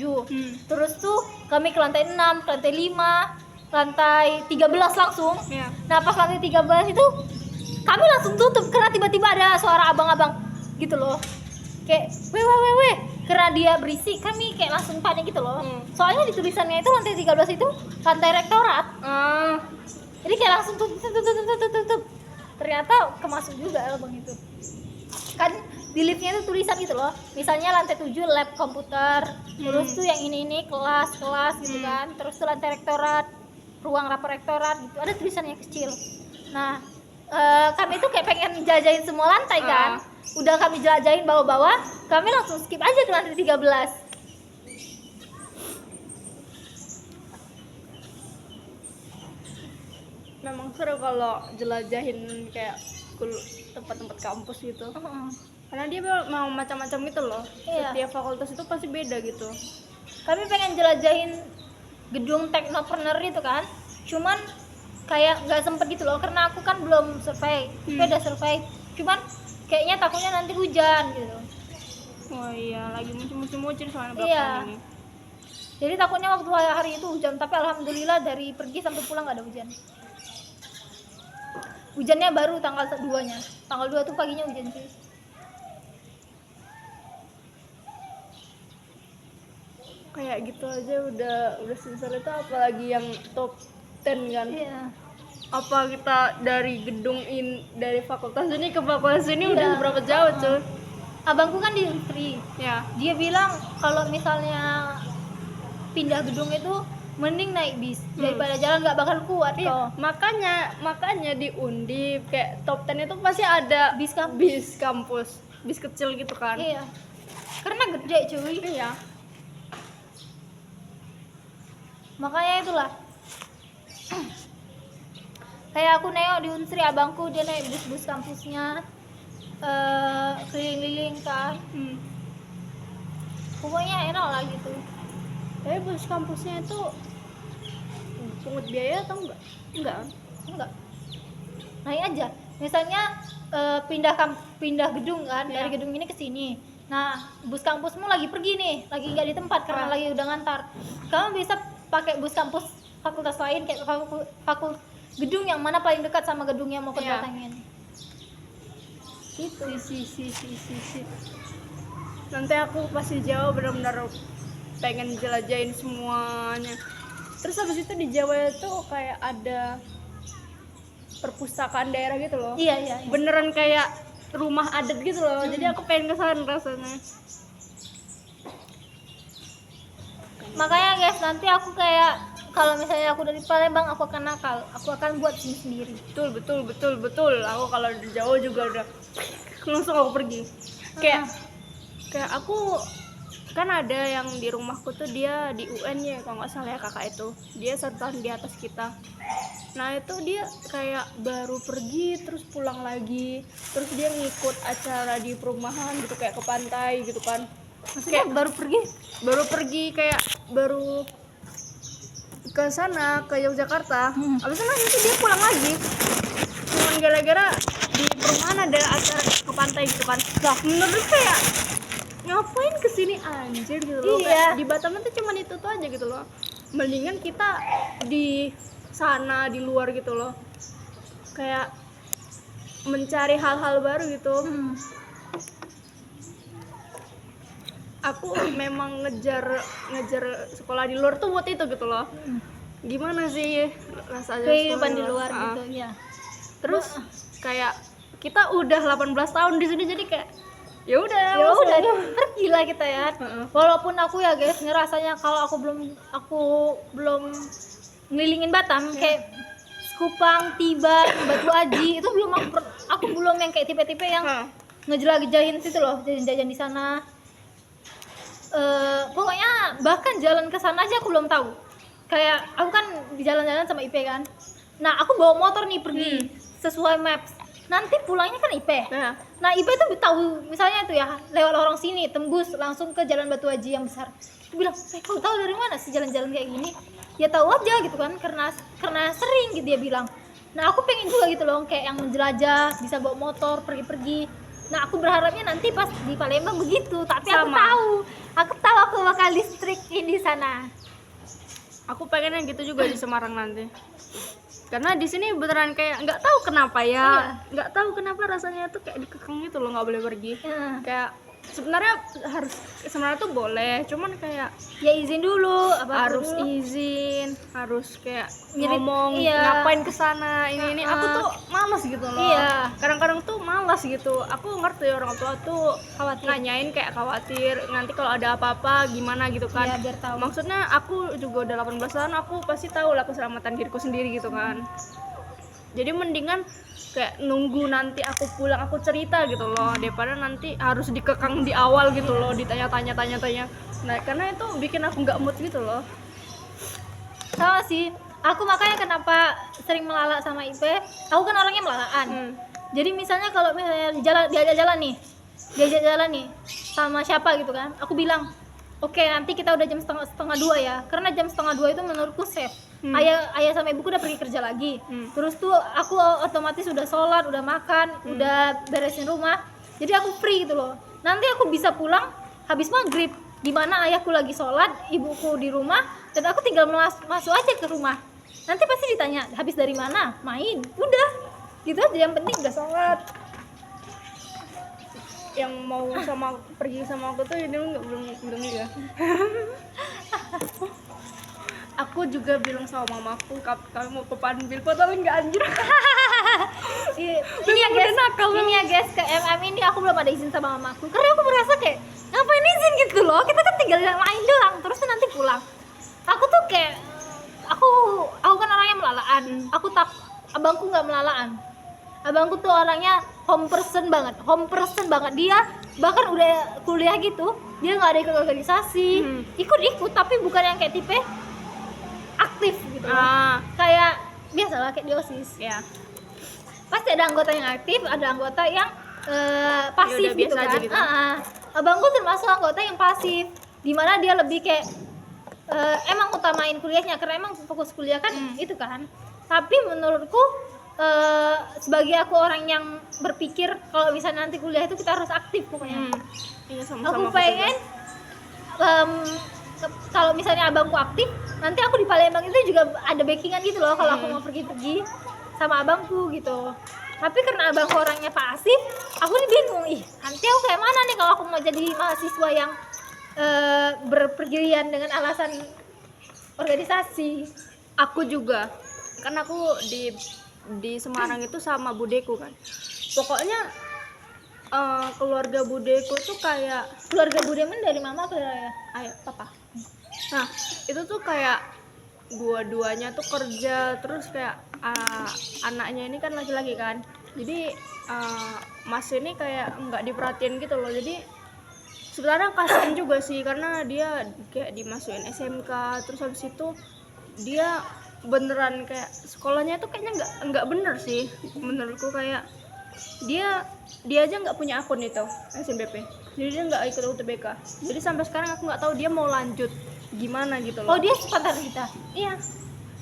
[SPEAKER 2] Terus tuh kami ke lantai 6, ke lantai 5, lantai 13 langsung. Nah pas lantai 13 itu kami langsung tutup karena tiba-tiba ada suara abang-abang gitu loh, kayak weh, karena dia berisik kami kayak langsung panik gitu loh. Soalnya di tulisannya itu lantai 13 itu lantai rektorat. Jadi kayak langsung tutup. Ternyata kemasuk juga abang itu kan. Di liftnya itu tulisan gitu loh, misalnya lantai 7 lab komputer, terus tuh yang ini kelas gitu kan, terus tuh lantai rektorat, ruang rapor rektorat gitu, ada tulisannya kecil. Nah kami tuh kayak pengen jajahin semua lantai kan. Udah kami jelajahin bawah-bawah, kami langsung skip aja ke lantai 13.
[SPEAKER 1] Memang seru kalau jelajahin kayak tempat-tempat kampus gitu. Karena dia mau macam-macam gitu loh.
[SPEAKER 2] Iya.
[SPEAKER 1] Setiap fakultas itu pasti beda gitu.
[SPEAKER 2] Kami pengen jelajahin gedung teknopreneur itu kan, cuman kayak nggak sempet gitu loh, karena aku kan belum survei, udah survei, cuman kayaknya takutnya nanti hujan gitu.
[SPEAKER 1] Oh iya, lagi musim-musim soalnya
[SPEAKER 2] Iya.
[SPEAKER 1] belakangan ini.
[SPEAKER 2] Jadi takutnya waktu hari itu hujan, tapi alhamdulillah dari pergi sampai pulang nggak ada hujan. Hujannya baru tanggal 2-nya. Tanggal 2 tuh paginya hujan sih.
[SPEAKER 1] Kayak gitu aja udah selesai itu, apalagi yang top 10 kan.
[SPEAKER 2] Iya.
[SPEAKER 1] Apa kita dari dari fakultas ini ke fakultas ini
[SPEAKER 2] Iya.
[SPEAKER 1] udah berapa jauh cuy?
[SPEAKER 2] Abangku kan di Unsri.
[SPEAKER 1] Ya.
[SPEAKER 2] Dia bilang kalau misalnya pindah gedung itu mending naik bis daripada jalan, nggak bakal kuat
[SPEAKER 1] Iya,
[SPEAKER 2] toh.
[SPEAKER 1] makanya di Undip kayak top 10 itu pasti ada
[SPEAKER 2] Bis kampus.
[SPEAKER 1] bis kampus, bis kecil gitu kan.
[SPEAKER 2] Iya. Karena gede cuy.
[SPEAKER 1] Iya.
[SPEAKER 2] Makanya itulah. Kayak aku nengok di Unsri, abangku dia naik bus-bus kampusnya, keliling-keliling kan. Pokoknya enak lah gitu.
[SPEAKER 1] Tapi bus kampusnya itu pungut biaya atau enggak?
[SPEAKER 2] Enggak. Naik aja. Misalnya pindah gedung kan, dari gedung ini ke sini. Nah, bus kampusmu lagi pergi nih, lagi nggak di tempat karena lagi udah ngantar. Kamu bisa pakai bus kampus fakultas lain, kayak gedung yang mana paling dekat sama gedung yang mau kau
[SPEAKER 1] Iya.
[SPEAKER 2] datangin.
[SPEAKER 1] Itu si. Nanti aku pasti Jawa benar-benar pengen jelajahin semuanya. Terus habis itu di Jawa itu kayak ada perpustakaan daerah gitu loh.
[SPEAKER 2] Iya.
[SPEAKER 1] Beneran kayak rumah adat gitu loh. Jadi aku pengen kesana rasanya.
[SPEAKER 2] Makanya guys, nanti aku kayak kalau misalnya aku dari Palembang, aku akan nakal, aku akan buat sini sendiri.
[SPEAKER 1] Betul. Aku kalau di Jawa juga udah langsung aku pergi. Kayak aku kan ada yang di rumahku tuh dia di UN ya kalau nggak salah ya, kakak itu dia 1 tahun di atas kita. Nah itu dia kayak baru pergi terus pulang lagi, terus dia ngikut acara di perumahan gitu kayak ke pantai gitu kan.
[SPEAKER 2] Maksudnya
[SPEAKER 1] Kayak
[SPEAKER 2] baru pergi
[SPEAKER 1] kayak baru ke sana ke Yogyakarta. Abis itu nanti dia pulang lagi cuman gara-gara di perumahan ada acara ke pantai gitu kan. Lah menurut kayak ngapain kesini anjir gitu loh.
[SPEAKER 2] Iya.
[SPEAKER 1] Kayak di Batam itu cuman itu tuh aja gitu loh. Mendingan kita di sana di luar gitu loh, kayak mencari hal-hal baru gitu. Aku memang ngejar sekolah di luar tuh buat itu gitu loh. Gimana sih rasanya
[SPEAKER 2] kehidupan
[SPEAKER 1] sekolah
[SPEAKER 2] di luar
[SPEAKER 1] Ah.
[SPEAKER 2] gitu ya.
[SPEAKER 1] Terus kayak kita udah 18 tahun di sini jadi kayak ya udah
[SPEAKER 2] Ya udah pergilah kita ya.
[SPEAKER 1] Heeh.
[SPEAKER 2] Walaupun aku ya guys ngerasanya kalau aku belum ngelilingin Batam kayak Kupang, Tiban, Batu Aji itu belum aku belum yang kayak tipe-tipe yang ngejelajah-jejahin situ loh, jajan-jajan di sana. Pokoknya bahkan jalan ke sana aja aku belum tahu. Kayak aku kan di jalan-jalan sama IP kan. Nah, aku bawa motor nih pergi sesuai maps. Nanti pulangnya kan IP. Nah, IP itu tahu misalnya itu ya lewat lorong sini tembus langsung ke Jalan Batu Aji yang besar. Aku bilang, "Kau tahu dari mana sih jalan-jalan kayak gini?" Ya tahu aja gitu kan karena sering gitu dia bilang. Nah, aku pengen juga gitu loh kayak yang menjelajah, bisa bawa motor pergi-pergi. Nah, aku berharapnya nanti pas di Palembang begitu, tapi
[SPEAKER 1] Sama.
[SPEAKER 2] aku tahu aku bakal distrikin di sana.
[SPEAKER 1] Aku pengennya gitu juga di Semarang nanti. Karena di sini beneran kayak nggak tahu kenapa ya, nggak tahu kenapa rasanya tuh kayak dikekang gitu loh, nggak boleh pergi. Kayak sebenarnya tuh boleh, cuman kayak
[SPEAKER 2] Ya izin dulu,
[SPEAKER 1] harus
[SPEAKER 2] dulu.
[SPEAKER 1] izin, harus kayak
[SPEAKER 2] Mirip,
[SPEAKER 1] ngomong
[SPEAKER 2] iya.
[SPEAKER 1] ngapain kesana ini. Aku tuh malas gitu loh.
[SPEAKER 2] Iya.
[SPEAKER 1] Kadang-kadang tuh malas gitu. Aku ngerti orang tua tuh
[SPEAKER 2] Khawatir.
[SPEAKER 1] nanyain kayak khawatir nanti kalau ada apa-apa gimana gitu kan.
[SPEAKER 2] Iya, biar tahu.
[SPEAKER 1] Maksudnya aku juga udah 18 tahun, aku pasti tahu lah keselamatan diriku sendiri gitu kan. Jadi mendingan kayak nunggu nanti aku pulang aku cerita gitu loh, daripada nanti harus dikekang di awal gitu loh, ditanya-tanya. Nah karena itu bikin aku nggak mood gitu loh.
[SPEAKER 2] Sama sih, aku makanya kenapa sering melala sama Ipe. Aku kan orangnya melalaan. Jadi misalnya kalau misalnya diajak jalan nih sama siapa gitu kan, aku bilang oke, nanti kita udah jam setengah 2 ya, karena jam setengah 2 itu menurutku safe. Ayah sama ibuku udah pergi kerja lagi. Terus tuh aku otomatis udah sholat, udah makan, udah beresin rumah, jadi aku free gitu loh. Nanti aku bisa pulang habis maghrib, dimana ayahku lagi sholat, ibuku di rumah, dan aku tinggal masuk aja ke rumah. Nanti pasti ditanya habis dari mana, main, udah gitu aja, yang penting udah sholat.
[SPEAKER 1] Yang mau pergi sama aku tuh ini belum ya. Aku juga bilang sama mamaku, kamu mau ke Panbil tapi nggak anjir.
[SPEAKER 2] Ini ya guys, ke MM ini aku belum ada izin sama mamaku, karena aku merasa kayak ngapain izin gitu loh, kita kan tinggal main doang, terus tuh nanti pulang. Aku tuh kayak aku kan orangnya melalaan. Abangku nggak melalaan. Abangku tuh orangnya home person banget. Dia bahkan udah kuliah gitu, dia nggak ada ikut organisasi, ikut tapi bukan yang kayak tipe aktif gitu loh. Kayak biasalah kayak di OSIS ya, pasti ada anggota yang aktif, ada anggota yang pasif
[SPEAKER 1] Yaudah,
[SPEAKER 2] gitu
[SPEAKER 1] biasa
[SPEAKER 2] kan.
[SPEAKER 1] aja gitu.
[SPEAKER 2] Abangku termasuk anggota yang pasif, dimana dia lebih kayak emang utamain kuliahnya, karena emang fokus kuliah kan itu kan. Tapi menurutku sebagai aku orang yang berpikir kalau misalnya nanti kuliah itu kita harus aktif pokoknya.
[SPEAKER 1] Iya, sama-sama.
[SPEAKER 2] Aku pengen kalau misalnya abangku aktif, nanti aku di Palembang itu juga ada backingan gitu loh kalau aku mau pergi sama abangku gitu. Tapi karena abangku orangnya pasif, aku nih bingung, nanti aku kayak mana nih kalau aku mau jadi mahasiswa yang berpergian dengan alasan organisasi.
[SPEAKER 1] Aku juga, kan aku di Semarang itu sama budeku kan. Pokoknya keluarga budeku tuh kayak
[SPEAKER 2] Keluarga Budemen dari mama ke
[SPEAKER 1] ayah papa. Nah itu tuh kayak dua-duanya tuh kerja, terus kayak anaknya ini kan laki-laki kan, jadi mas ini kayak nggak diperhatiin gitu loh. Jadi sebenarnya kasihan juga sih, karena dia kayak dimasukin SMK, terus habis itu dia beneran kayak sekolahnya tuh kayaknya nggak bener sih menurutku. Kayak dia aja nggak punya akun itu SNBP, jadi dia nggak ikut UTBK. Jadi sampai sekarang aku nggak tahu dia mau lanjut gimana gitu loh.
[SPEAKER 2] Oh, dia sepantaran kita?
[SPEAKER 1] Iya,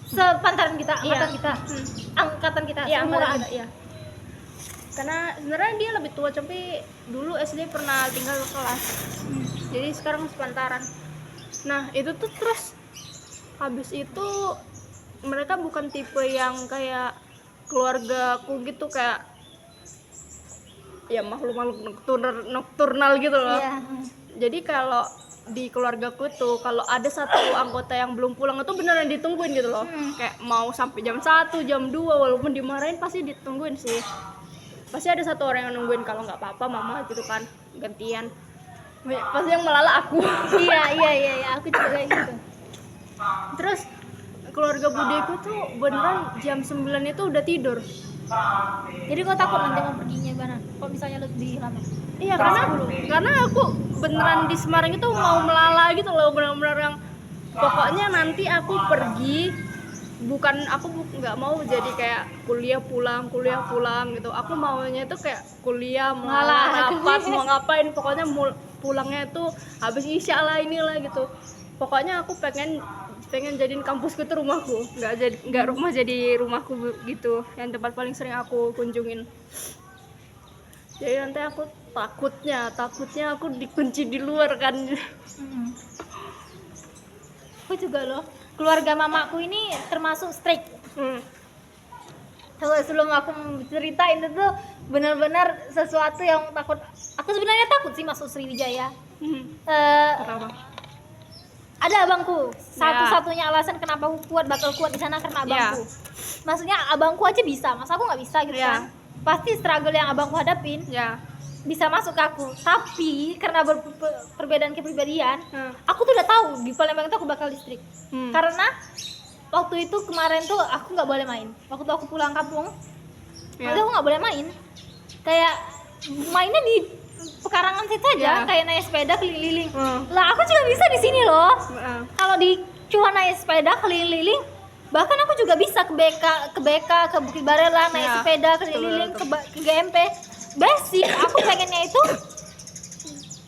[SPEAKER 2] sepantaran kita, angkatan
[SPEAKER 1] Iya.
[SPEAKER 2] kita, angkatan kita,
[SPEAKER 1] iya
[SPEAKER 2] seumuran.
[SPEAKER 1] angkatan kita, iya. Karena sebenarnya dia lebih tua, tapi dulu SD pernah tinggal kelas. Jadi sekarang sepantaran. Nah itu tuh terus habis itu mereka bukan tipe yang kayak keluargaku gitu, kayak ya makhluk-makhluk nokturnal gitu loh.
[SPEAKER 2] Iya.
[SPEAKER 1] Jadi kalau di keluargaku tuh kalau ada satu anggota yang belum pulang itu beneran ditungguin gitu loh. Kayak mau sampai jam 1, jam 2 walaupun dimarahin pasti ditungguin sih. Pasti ada satu orang yang nungguin, kalau nggak papa mama gitu kan, gantian. Pasti yang melala aku.
[SPEAKER 2] Iya, aku juga kayak gitu.
[SPEAKER 1] Terus keluarga budeku tuh beneran jam 9 itu udah tidur.
[SPEAKER 2] Jadi kau takut nanti mau perginya gimana? Kalau misalnya lebih lama?
[SPEAKER 1] Iya, karena aku beneran di Semarang itu mau melala gitu loh, bener-bener yang pokoknya nanti aku pergi, bukan aku nggak mau jadi kayak kuliah pulang gitu. Aku maunya itu kayak kuliah, melala, rapat, mau ngapain, pokoknya pulangnya itu habis isya lah, inilah gitu. Pokoknya aku pengen jadiin kampusku itu rumahku, nggak rumah jadi rumahku gitu, yang tempat paling sering aku kunjungin. Jadi nanti aku takutnya aku dikunci di luar kan.
[SPEAKER 2] Aku juga loh, keluarga mamaku ini termasuk strict. Sebelum aku ceritain itu tuh benar-benar sesuatu yang takut. Aku sebenarnya takut sih masuk Sriwijaya.
[SPEAKER 1] Kenapa?
[SPEAKER 2] Ada abangku, satu-satunya alasan kenapa aku bakal kuat di sana karena abangku. Maksudnya abangku aja bisa, masa aku nggak bisa gitu kan? Pasti struggle yang abangku hadapin bisa masuk ke aku. Tapi karena perbedaan kepribadian, aku tuh udah tahu di Palembang itu aku bakal distrik. Karena waktu itu kemarin tuh aku nggak boleh main. Waktu aku pulang kampung,
[SPEAKER 1] Ya.
[SPEAKER 2] aku nggak boleh main. Kayak mainnya di pekarangan situ aja,
[SPEAKER 1] Ya.
[SPEAKER 2] kayak naik sepeda keliling-liling.
[SPEAKER 1] Hmm.
[SPEAKER 2] Lah aku juga bisa di sini loh.
[SPEAKER 1] Heeh.
[SPEAKER 2] Kalau di cuma naik sepeda keliling-liling, bahkan aku juga bisa ke BK, ke Bukit Barelang naik
[SPEAKER 1] Ya,
[SPEAKER 2] sepeda
[SPEAKER 1] betul,
[SPEAKER 2] keliling
[SPEAKER 1] betul.
[SPEAKER 2] ke GMP. Basic, aku pengennya itu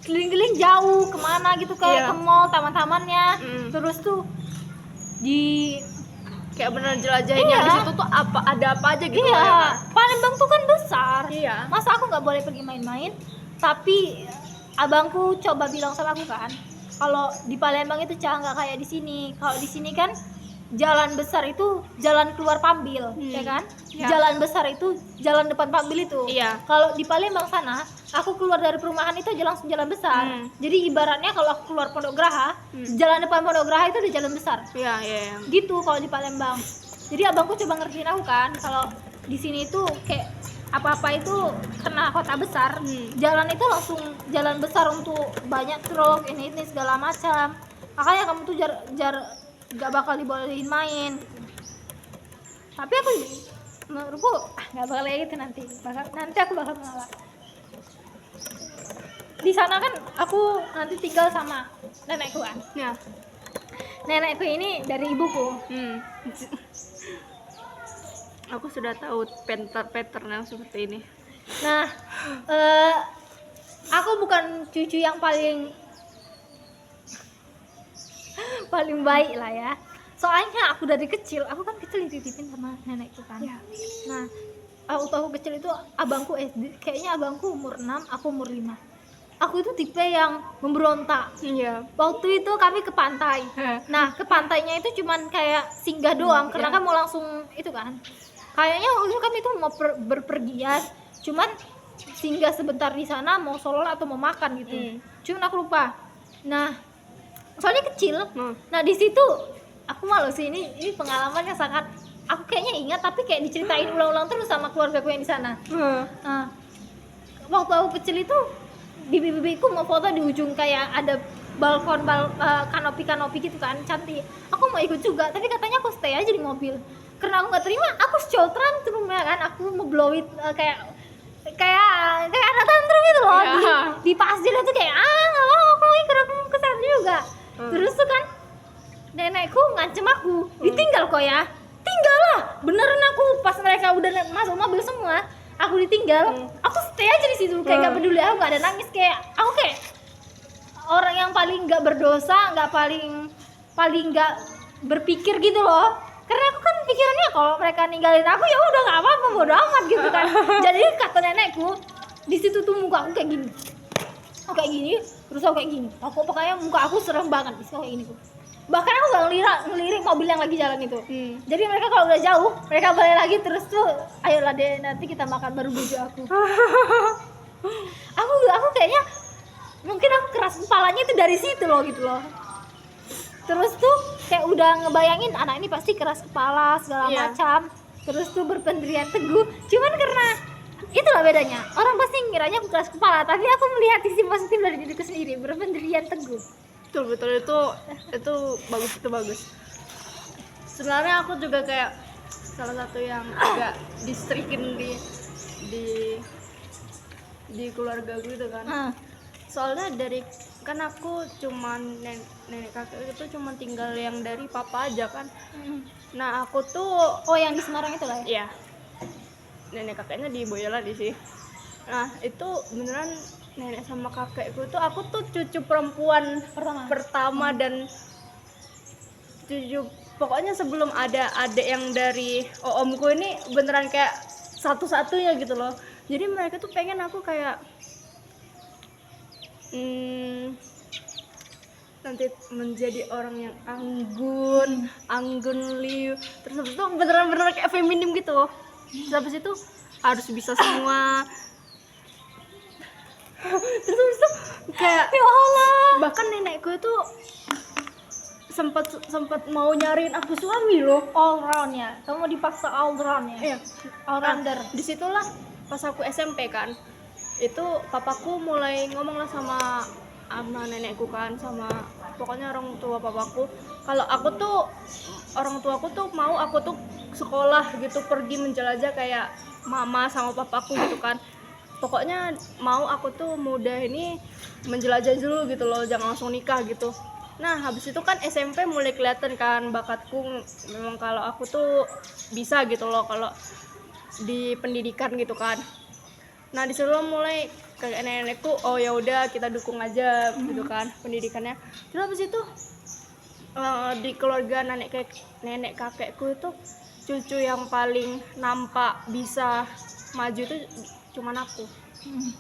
[SPEAKER 2] keliling-keliling jauh kemana gitu, kayak
[SPEAKER 1] Iya.
[SPEAKER 2] ke mall, taman-tamannya. Terus tuh di
[SPEAKER 1] Kayak beneran jelajahin yang
[SPEAKER 2] Iya.
[SPEAKER 1] di situ tuh ada apa aja gitu
[SPEAKER 2] iya,
[SPEAKER 1] loh ya, Kak?
[SPEAKER 2] Palembang tuh kan besar.
[SPEAKER 1] Iya.
[SPEAKER 2] Masa aku nggak boleh pergi main-main? Tapi abangku coba bilang sama aku kan, kalau di Palembang itu nggak kayak di sini. Kalau di sini kan jalan besar itu jalan keluar Pambil, ya kan?
[SPEAKER 1] Ya.
[SPEAKER 2] Jalan besar itu jalan depan Pambil itu.
[SPEAKER 1] Iya.
[SPEAKER 2] Kalau di Palembang sana, aku keluar dari perumahan itu aja langsung jalan besar. Jadi ibaratnya kalau aku keluar Pondok Graha, jalan depan Pondok Graha itu udah jalan besar.
[SPEAKER 1] Iya, iya, iya.
[SPEAKER 2] Gitu kalau di Palembang. Jadi abangku coba ngertiin aku kan, kalau di sini itu kayak apa-apa itu kena kota besar, jalan itu langsung jalan besar untuk banyak truk ini segala macam. Makanya kamu tuh gak bakal dibolehin main. Tapi aku menurutku nggak bakal kayak gitu nanti aku bakal mengalah. Di sana kan aku nanti tinggal sama nenekku kan.
[SPEAKER 1] Ya.
[SPEAKER 2] Nenekku ini dari ibuku.
[SPEAKER 1] Aku sudah tahu pattern yang seperti ini.
[SPEAKER 2] Nah, aku bukan cucu yang paling baik lah ya. Soalnya aku dari kecil, aku kan kecil dititipin sama nenekku kan.
[SPEAKER 1] Ya.
[SPEAKER 2] Nah, aku kecil itu abangku SD, kayaknya abangku umur 6, aku umur 5. Aku itu tipe yang memberontak.
[SPEAKER 1] Iya.
[SPEAKER 2] Waktu itu kami ke pantai. Nah, ke pantainya itu cuman kayak singgah doang, karena kan mau langsung itu kan. Kayaknya waktu itu kami itu mau berpergian, cuman singgah sebentar di sana mau sholat atau mau makan gitu. Cuman aku lupa. Nah, soalnya kecil. Nah, di situ aku malu sih, ini pengalamannya sangat, aku kayaknya ingat tapi kayak diceritain ulang-ulang terus sama keluargaku yang di sana. Nah, waktu aku kecil itu bibi-bibiku mau foto di ujung kayak ada balkon kanopi gitu kan, cantik. Aku mau ikut juga, tapi katanya aku stay aja di mobil. Karena aku nggak terima, aku shotran tuh kan, aku mau blow it kayak anak tantrum gitu loh. Di pasir itu kayak nggak mau, aku ikut, aku ke sana juga. Terus tuh kan nenekku ngancem aku, ditinggal kok ya, tinggal lah beneran. Aku pas mereka udah masuk mobil semua, aku ditinggal, aku stay aja di situ kayak gak peduli. Aku gak ada nangis, kayak aku kayak orang yang paling gak berdosa, nggak paling gak berpikir gitu loh. Karena aku kan pikirannya kalau mereka ninggalin aku ya udah nggak apa-apa, bodo amat gitu kan. Jadi kata nenekku di situ tuh muka aku kayak gini, terus aku kayak gini. Aku pokoknya muka aku serem banget di kayak gini tuh. Bahkan aku gak ngelirik mobil yang lagi jalan itu. Jadi mereka kalau udah jauh, mereka balik lagi terus tuh, ayolah deh nanti kita makan, baru bujuk aku. aku kayaknya mungkin aku keras kepalanya itu dari situ loh gitu loh. Terus tuh kayak udah ngebayangin anak ini pasti keras kepala segala macam. Terus tuh berpendirian teguh. Cuman karena itulah bedanya, orang pasti ngiranya aku keras kepala, tapi aku melihat sisi positif dari diriku sendiri, berpendirian teguh.
[SPEAKER 1] Betul itu bagus. Sebenarnya aku juga kayak salah satu yang agak distrikin di keluarga gue itu kan. Soalnya kan aku cuman nenek kakek itu cuma tinggal yang dari papa aja kan. Nah, aku tuh
[SPEAKER 2] yang di Semarang itu lah ya.
[SPEAKER 1] Iya. Nenek kakeknya di Boyolali sih. Nah, itu beneran nenek sama kakekku tuh, aku tuh cucu perempuan pertama dan cucu, pokoknya sebelum ada adik yang dari omku ini beneran kayak satu-satunya gitu loh. Jadi mereka tuh pengen aku kayak nanti menjadi orang yang anggun liu, terus habis itu beneran kayak feminim gitu. Terus habis itu harus bisa semua. Terus habis itu kayak
[SPEAKER 2] ya Allah,
[SPEAKER 1] bahkan nenekku itu sempat mau nyariin aku suami loh.
[SPEAKER 2] all round ya, kamu dipaksa all round ya.
[SPEAKER 1] Iya,
[SPEAKER 2] all rounder.
[SPEAKER 1] Disitulah pas aku SMP kan, itu papaku mulai ngomong lah sama nenekku kan, sama pokoknya orang tua papaku. Kalau aku tuh orang tuaku tuh mau aku tuh sekolah gitu, pergi menjelajah kayak mama sama papaku gitu kan. Pokoknya mau aku tuh muda ini menjelajah dulu gitu loh, jangan langsung nikah gitu. Nah habis itu kan SMP mulai kelihatan kan bakatku, memang kalau aku tuh bisa gitu loh kalau di pendidikan gitu kan. Nah disitu mulai kayak nenekku, oh ya udah kita dukung aja gitu kan pendidikannya. Terus habis itu di keluarga nenek kakekku itu cucu yang paling nampak bisa maju itu cuman aku.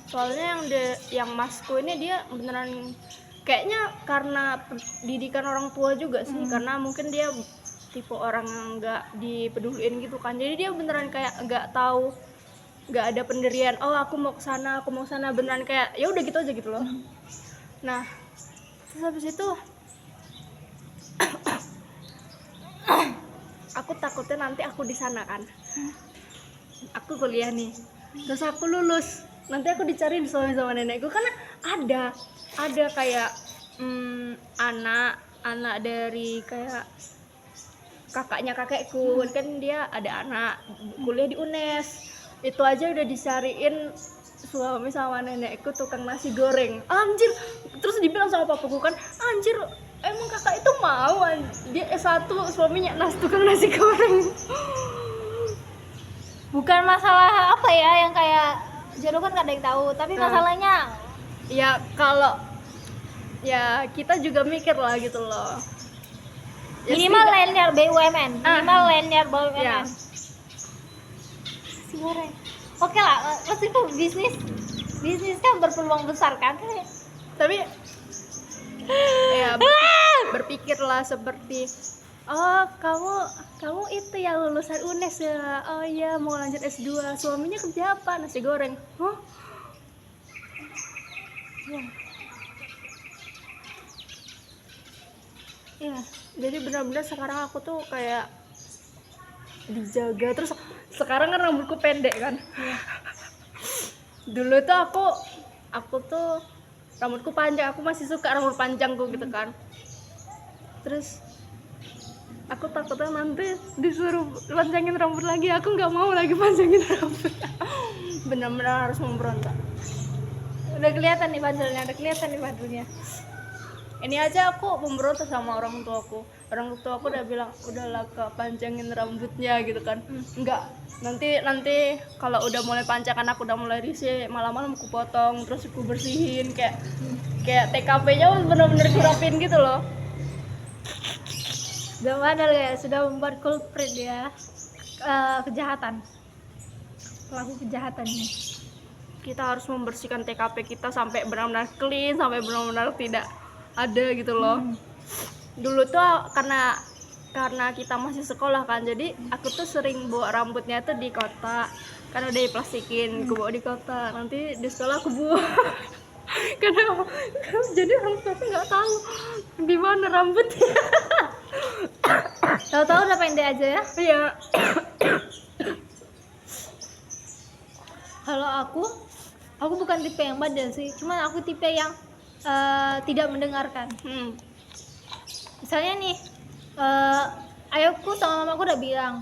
[SPEAKER 1] Soalnya yang masku ini dia beneran kayaknya karena pendidikan orang tua juga sih, karena mungkin dia tipe orang yang nggak dipeduliin gitu kan. Jadi dia beneran kayak nggak tahu, nggak ada pendirian, oh aku mau ke sana, beneran kayak ya udah gitu aja gitu loh. Nah terus habis itu aku takutnya nanti aku di sana kan, aku kuliah nih, terus aku lulus, nanti aku dicari suami sama nenekku, karena ada kayak anak dari kayak kakaknya kakekku kan, dia ada anak kuliah di UNES. Itu aja udah dicariin suami sama nenekku tukang nasi goreng, anjir. Terus dibilang sama papaku kan, anjir emang kakak itu mau, dia S1 suaminya tukang nasi goreng.
[SPEAKER 2] Bukan masalah apa ya yang kayak jodoh kan gak ada yang tahu, tapi masalahnya
[SPEAKER 1] ya kalau ya kita juga mikir lah gitu loh, ya
[SPEAKER 2] minimal lanyard BUMN,
[SPEAKER 1] ya.
[SPEAKER 2] Nasi goreng. Oke lah, meskipun bisnis kan berpeluang besar kan.
[SPEAKER 1] Tapi ya berpikirlah seperti, oh kamu itu ya lulusan UNES ya, oh iya mau lanjut S2, suaminya kerja apa? Nasi goreng. Huh? Ya, jadi benar-benar sekarang aku tuh kayak dijaga. Terus sekarang kan rambutku pendek kan. Dulu tuh aku tuh rambutku panjang, aku masih suka rambut panjangku gitu kan. Terus aku takutnya nanti disuruh panjangin rambut lagi, aku nggak mau lagi panjangin rambut. Benar-benar harus memberontak.
[SPEAKER 2] Udah kelihatan nih bandulnya.
[SPEAKER 1] Ini aja aku memberontak sama orang tuaku udah bilang, udahlah Kak, panjangin rambutnya gitu kan. Enggak, nanti kalau udah mulai panjang, aku udah mulai risih, malam-malam aku potong, terus aku bersihin kayak TKP-nya bener-bener dirapin gitu loh.
[SPEAKER 2] Udah bandel ya, sudah membuat culprit ya, pelaku kejahatan ini.
[SPEAKER 1] Kita harus membersihkan TKP kita sampai benar-benar clean, sampai benar-benar tidak ada gitu loh. Dulu tuh karena kita masih sekolah kan, jadi aku tuh sering bawa rambutnya tuh di kota, kan udah diplastikin, aku bawa di kota, nanti di sekolah aku buang. karena jadi orang tua tuh nggak tahu di mana rambutnya.
[SPEAKER 2] Tahu-tahu udah pendek aja ya.
[SPEAKER 1] Iya.
[SPEAKER 2] Kalau aku bukan tipe yang bandel sih, cuman aku tipe yang tidak mendengarkan. Misalnya nih, ayahku sama mamaku udah bilang,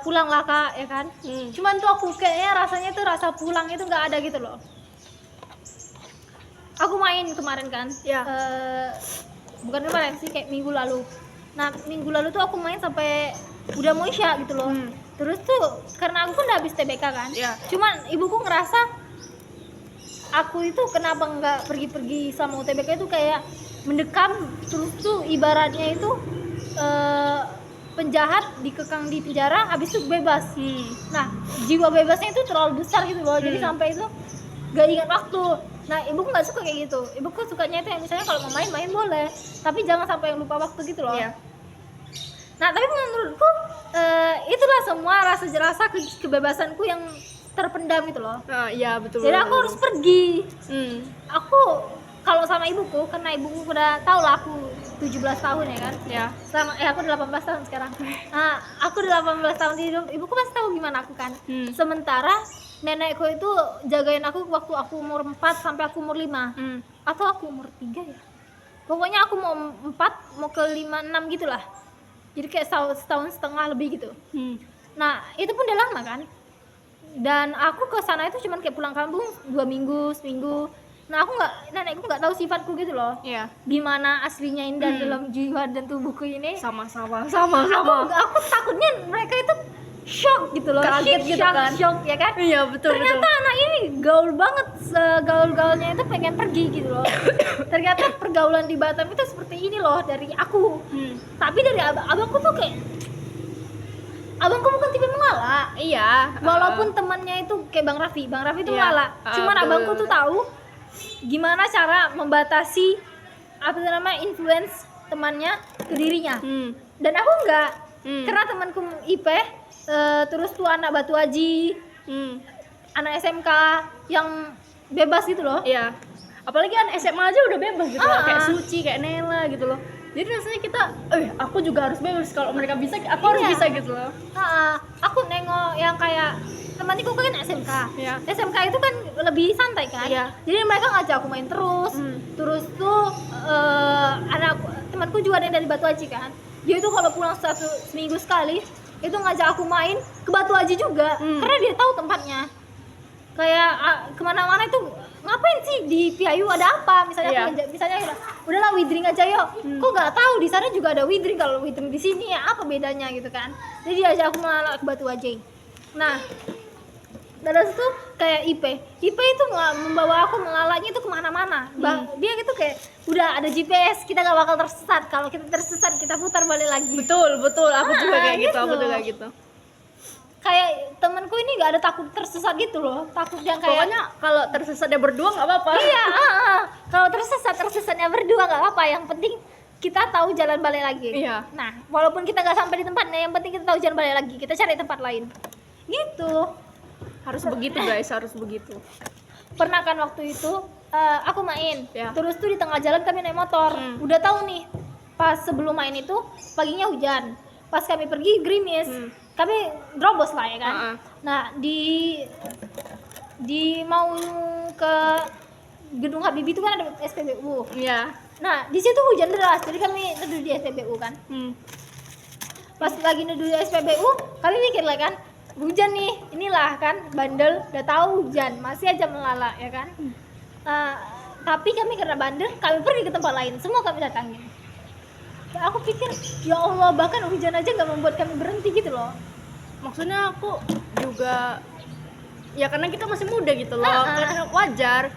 [SPEAKER 2] pulanglah Kak, ya kan. Cuman tuh aku kayaknya rasanya tuh rasa pulang itu nggak ada gitu loh. Aku main kemarin kan, bukan kemarin sih, kayak minggu lalu. Nah minggu lalu tuh aku main sampai udah mau isya gitu loh. Terus tuh karena aku kan udah habis TBK kan, cuman ibuku ngerasa aku itu kenapa nggak pergi-pergi sama UTBK itu kayak mendekam, terus tuh ibaratnya itu penjahat dikekang di penjara, habis itu bebas. Nah jiwa bebasnya itu terlalu besar gitu loh, jadi sampai itu gak ingat waktu. Nah ibuku nggak suka kayak gitu, ibuku sukanya itu yang misalnya kalau mau main boleh, tapi jangan sampai lupa waktu gitu loh. Nah tapi menurutku itulah semua rasa kebebasanku yang terpendam itu loh.
[SPEAKER 1] Iya betul.
[SPEAKER 2] Jadi aku harus pergi. Aku kalau sama ibuku, karena ibuku udah tau lah aku 17 tahun ya kan. Aku udah 18 tahun sekarang. Nah, aku udah 18 tahun hidup, ibuku pasti tahu gimana aku kan. Sementara nenekku itu jagain aku waktu aku umur 4 sampai aku umur 5. Atau aku umur 3 ya. Pokoknya aku mau 4 mau ke 5 6 gitulah. Jadi kayak setahun setengah lebih gitu. Nah, itu pun udah lama kan. Dan aku ke sana itu cuman kayak pulang kampung 2 minggu, seminggu. Nah, nenekku nggak tahu sifatku gitu loh.
[SPEAKER 1] Iya.
[SPEAKER 2] Gimana aslinya Indah dalam jiwa dan tubuhku ini.
[SPEAKER 1] Sama.
[SPEAKER 2] Aku takutnya mereka itu shock gitu loh.
[SPEAKER 1] Kaget gitu kan.
[SPEAKER 2] Shock ya kan.
[SPEAKER 1] Iya, betul.
[SPEAKER 2] Ternyata anak ini gaul banget, segaul-gaulnya itu pengen pergi gitu loh. Ternyata pergaulan di Batam itu seperti ini loh dari aku. Tapi dari abangku tuh kayak, abangku bukan tipe mengalah.
[SPEAKER 1] Iya.
[SPEAKER 2] Walaupun temannya itu kayak Bang Raffi itu
[SPEAKER 1] Iya.
[SPEAKER 2] mengalah. Cuman
[SPEAKER 1] Betul.
[SPEAKER 2] abangku tuh tahu gimana cara membatasi influence temannya ke dirinya. Dan aku enggak. Karena temanku IP terus tuh anak Batu Haji, anak SMK yang bebas gitu loh.
[SPEAKER 1] Iya. Apalagi kan SMA aja udah bebas gitu loh, kayak Suci, kayak Nela gitu loh. Jadi rasanya kita, aku juga harus bebas, kalau mereka bisa, aku harus
[SPEAKER 2] Iya.
[SPEAKER 1] bisa gitu loh.
[SPEAKER 2] Aku nengok yang kayak temanku kan SMK.
[SPEAKER 1] Iya.
[SPEAKER 2] SMK itu kan lebih santai kan.
[SPEAKER 1] Iya.
[SPEAKER 2] Jadi mereka ngajak aku main terus. Terus tuh anak temanku juga ada yang dari Batu Haji kan. Dia itu kalau pulang seminggu sekali itu ngajak aku main ke Batu Haji juga. Karena dia tahu tempatnya. Kayak kemana-mana itu ngapain sih di Piayu, ada apa? Misalnya udahlah withering aja yuk. Kok nggak tahu di sana juga ada withering, kalau withering di sini ya apa bedanya gitu kan. Jadi diajak aku melalak ke Batu Haji. Nah, dari situ kayak IP itu membawa aku melalaknya itu kemana-mana. Dia gitu kayak udah ada GPS, kita nggak bakal tersesat. Kalau kita tersesat kita putar balik lagi.
[SPEAKER 1] Betul, aku juga kayak gitu, aku
[SPEAKER 2] gitu.
[SPEAKER 1] juga gitu.
[SPEAKER 2] Kayak temanku ini nggak ada takut tersesat gitu loh, takut yang kayak
[SPEAKER 1] Pokoknya kalau tersesat dia berdua nggak apa-apa.
[SPEAKER 2] iya, kalau tersesatnya berdua nggak apa-apa, yang penting kita tahu jalan balik lagi.
[SPEAKER 1] Iya.
[SPEAKER 2] Nah, walaupun kita nggak sampai di tempatnya, yang penting kita tahu jalan balik lagi, kita cari tempat lain gitu.
[SPEAKER 1] Harus begitu guys, harus begitu.
[SPEAKER 2] Pernah kan waktu itu aku main,
[SPEAKER 1] Ya.
[SPEAKER 2] terus tuh di tengah jalan kami naik motor. Udah tahu nih, pas sebelum main itu paginya hujan, pas kami pergi gerimis. Kami drobos lah ya kan. Nah, di mau ke gedung Habibie itu kan ada SPBU.
[SPEAKER 1] Iya.
[SPEAKER 2] Nah, di situ hujan deras, jadi kami neduh di SPBU kan. Pas lagi neduh di SPBU, kami mikir lah kan, hujan nih, inilah kan bandel, udah tahu hujan, masih aja melalak ya kan. Tapi kami karena bandel, kami pergi ke tempat lain, semua kami datangin. Aku pikir, ya Allah, bahkan hujan aja nggak membuat kami berhenti gitu loh.
[SPEAKER 1] Maksudnya aku juga, ya karena kita masih muda gitu loh, karena wajar.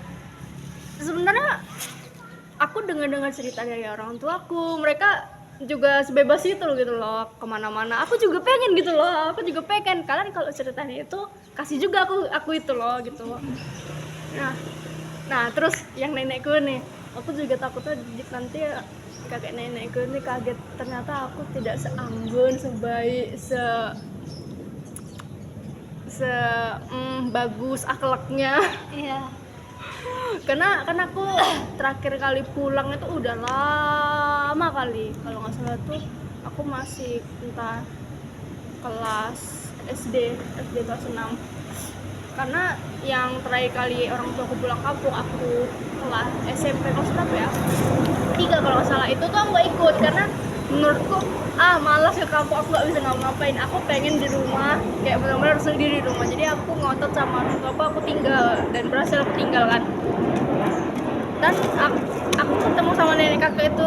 [SPEAKER 1] Sebenarnya aku dengar cerita dari orang tuaku, mereka juga sebebas itu loh gitu loh, kemana-mana. Aku juga pengen gitu loh, kalian kalau ceritanya itu kasih juga aku itu loh gitu loh. Nah terus yang nenekku nih, aku juga takutnya nanti kakek nenekku ini kaget, ternyata aku tidak seanggun, sebaik, bagus akhlaknya.
[SPEAKER 2] Iya.
[SPEAKER 1] karena aku terakhir kali pulang itu udah lama kali, kalau nggak salah tuh aku masih entah kelas SD kelas 6. Karena yang terakhir kali orang tua aku pulang kampung, aku kelas SMP kelas berapa ya, 3 kalau nggak salah, itu tuh aku nggak ikut karena menurutku malas ke kampung, aku nggak bisa ngapa-ngapain, aku pengen di rumah, kayak benar-benar harus sendiri di rumah. Jadi aku ngotot sama orang tua aku tinggal, dan berhasil aku tinggal kan. Dan aku ketemu sama nenek kakek itu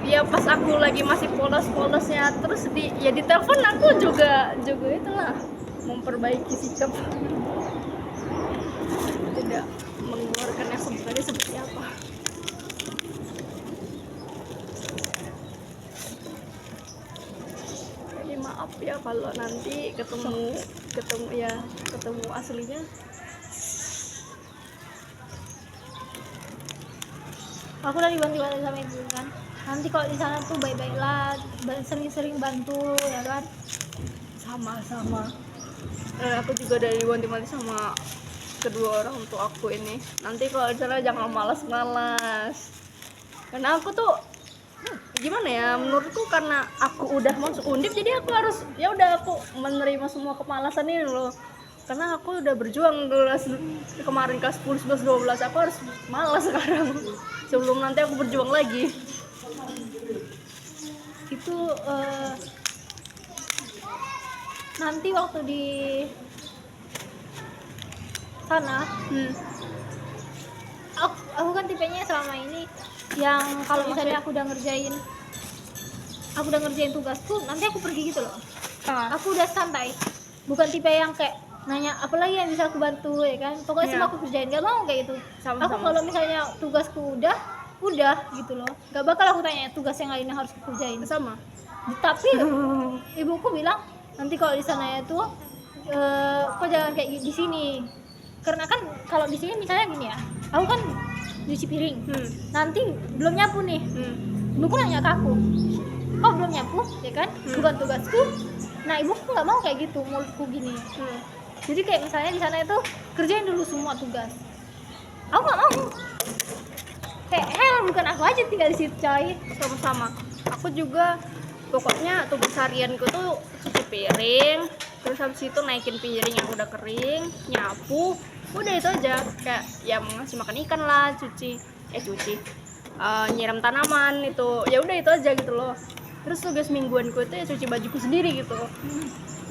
[SPEAKER 1] ya pas aku lagi masih polos-polosnya, terus di telepon aku juga itulah memperbaiki sikap, tidak mengeluarkan yang sebenarnya seperti apa. Jadi maaf ya kalau nanti ketemu aslinya.
[SPEAKER 2] Aku udah dibantu sama ibu kan. Nanti kalau di sana tuh baik-baiklah, sering-sering bantu ya kan.
[SPEAKER 1] Sama. Aku juga dari diwanti-wanti sama kedua orang tua aku ini. Nanti kalau di sana jangan malas-malas. Karena aku tuh gimana ya, menurutku karena aku udah masuk Undip, jadi aku harus ya udah aku menerima semua kemalasan ini loh. karena aku udah berjuang kemarin kelas 10, 11, 12, aku harus malas sekarang sebelum nanti aku berjuang lagi.
[SPEAKER 2] Itu nanti waktu di sana aku kan tipenya selama ini yang kalau misalnya aku udah ngerjain tugasku nanti aku pergi gitu loh. Aku udah santai, bukan tipe yang kayak nanya apa lagi yang bisa aku bantu ya kan, pokoknya semua aku kerjain, gak mau kayak gitu. Aku kalau misalnya tugasku udah gitu loh, gak bakal aku tanya tugas yang lainnya harus aku kerjain.
[SPEAKER 1] Sama.
[SPEAKER 2] Tapi ibuku bilang nanti kalau di sana itu kok jangan kayak di sini, karena kan kalau di sini misalnya gini ya, aku kan nyuci piring, nanti belum nyapu nih, ibuku nanya ke aku, kok belum nyapu ya kan, bukan tugasku. Nah ibuku nggak mau kayak gitu, mulutku gini. Jadi kayak misalnya di sana itu kerjain dulu semua tugas, aku nggak mau. Kayak bukan aku aja tinggal di situ coy.
[SPEAKER 1] Sama-sama. Aku juga pokoknya tugas harianku tuh cuci piring, terus habis itu naikin piring yang udah kering, nyapu, udah itu aja. Kayak ya ngasih makan ikan lah, nyiram tanaman itu, ya udah itu aja gitu loh. Terus tugas mingguanku itu ya cuci bajuku sendiri gitu.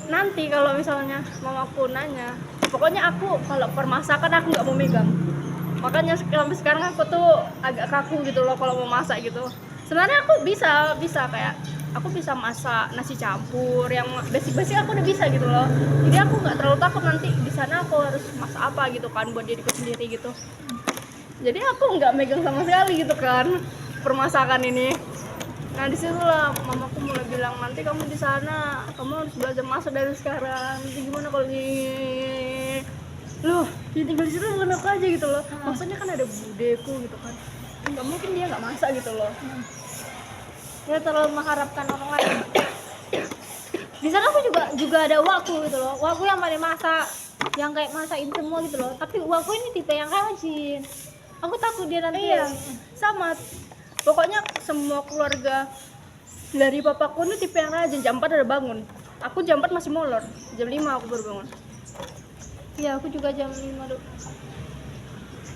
[SPEAKER 1] Nanti kalau misalnya mamaku nanya, pokoknya aku kalau permasakan aku nggak mau megang. Makanya sampai sekarang aku tuh agak kaku gitu loh kalau mau masak gitu. Sebenarnya aku bisa kayak aku bisa masak nasi campur yang basic aku udah bisa gitu loh. Jadi aku nggak terlalu takut nanti di sana aku harus masak apa gitu kan buat diriku sendiri gitu. Jadi aku nggak megang sama sekali gitu kan permasakan ini. Nah disitulah mamaku mulai bilang, nanti kamu di sana kamu harus belajar masak dari sekarang. Nanti gimana kalau loh dia tinggal di situ bukan aku aja gitu loh. Maksudnya kan ada budeku gitu kan, nggak mungkin dia nggak masak gitu loh.
[SPEAKER 2] Dia terlalu mengharapkan orang lain. Di sana aku juga ada waktu gitu loh, waktu yang pada masak, yang kayak masakin semua gitu loh. Tapi waktu ini tipe yang rajin. Aku takut dia nanti.
[SPEAKER 1] Iya, sama. Pokoknya semua keluarga dari papaku ini tipe yang rajin. Jam 4 udah bangun. Aku jam 4 masih molor. Jam 5 aku baru bangun.
[SPEAKER 2] Iya, aku juga jam 5 dulu.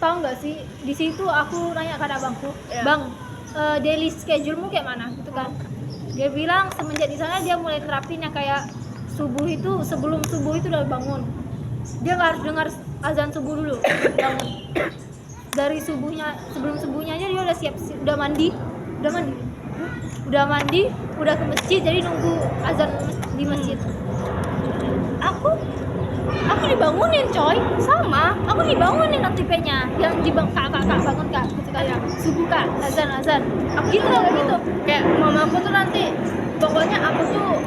[SPEAKER 2] Tahu nggak sih, di situ aku nanya ke abangku, Bang, daily schedule-mu kayak mana? Gitu kan. Dia bilang semenjak di sana dia mulai terapin yang kayak sebelum subuh itu udah bangun. Dia nggak harus dengar azan subuh dulu, bangun. Dari sebelum subuhnya aja dia udah siap, udah mandi, udah ke masjid, jadi nunggu azan di masjid. Aku dibangunin coy, sama aku dibangunin notifnya yang kak bangun kak gitu kayak subuh kak, azan aku gitu gitu.
[SPEAKER 1] Kayak mamaku tuh nanti pokoknya aku tuh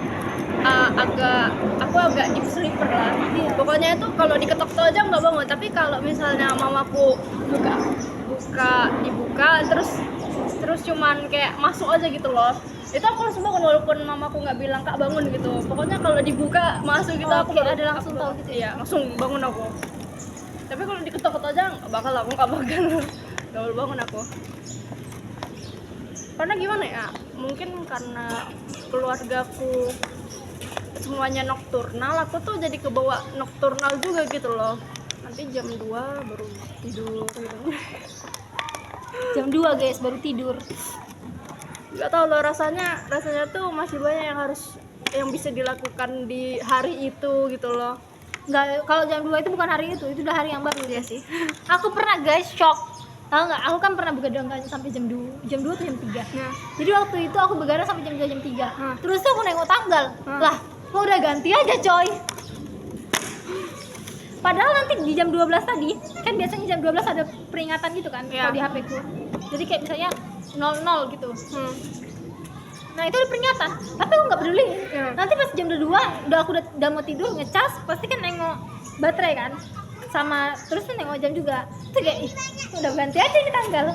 [SPEAKER 1] agak deep sleeper lah. Pokoknya itu kalau diketok tuh aja nggak bangun. Tapi kalau misalnya mamaku dibuka terus cuman kayak masuk aja gitu loh, itu aku langsung bangun walaupun mamaku nggak bilang kak bangun gitu. Pokoknya kalau dibuka masuk gitu aku
[SPEAKER 2] ada langsung tahu gitu
[SPEAKER 1] ya, langsung bangun aku. Tapi kalau diketok aja nggak bakal bangun aku. Karena gimana ya, mungkin karena keluargaku semuanya nokturnal, aku tuh jadi kebawa nokturnal juga gitu loh. Nanti jam 2 baru tidur gitu.
[SPEAKER 2] Jam 2 guys baru tidur.
[SPEAKER 1] Gak tau loh, rasanya tuh masih banyak yang bisa dilakukan di hari itu gitu loh.
[SPEAKER 2] Nggak, kalau jam 2 itu bukan hari itu udah hari yang baru.
[SPEAKER 1] Iya sih.
[SPEAKER 2] Aku pernah guys shock, tahu nggak, aku kan pernah begadang kan sampai jam 2 atau jam 3.
[SPEAKER 1] Nah.
[SPEAKER 2] Jadi waktu itu aku begadang sampai jam 2 jam 3. Terus tuh aku nengok tanggal, lah kok udah ganti aja coy. Padahal nanti di jam 12 tadi, kan biasanya jam 12 ada peringatan gitu kan, kalau di HP ku. Jadi kayak misalnya 00 gitu. Nah itu ada peringatan, tapi aku nggak peduli. Nanti pas jam 2 aku udah mau tidur, ngecas, pasti kan nengok baterai kan, sama terus kan nengok jam juga. Itu kayak udah ganti aja nih tanggal.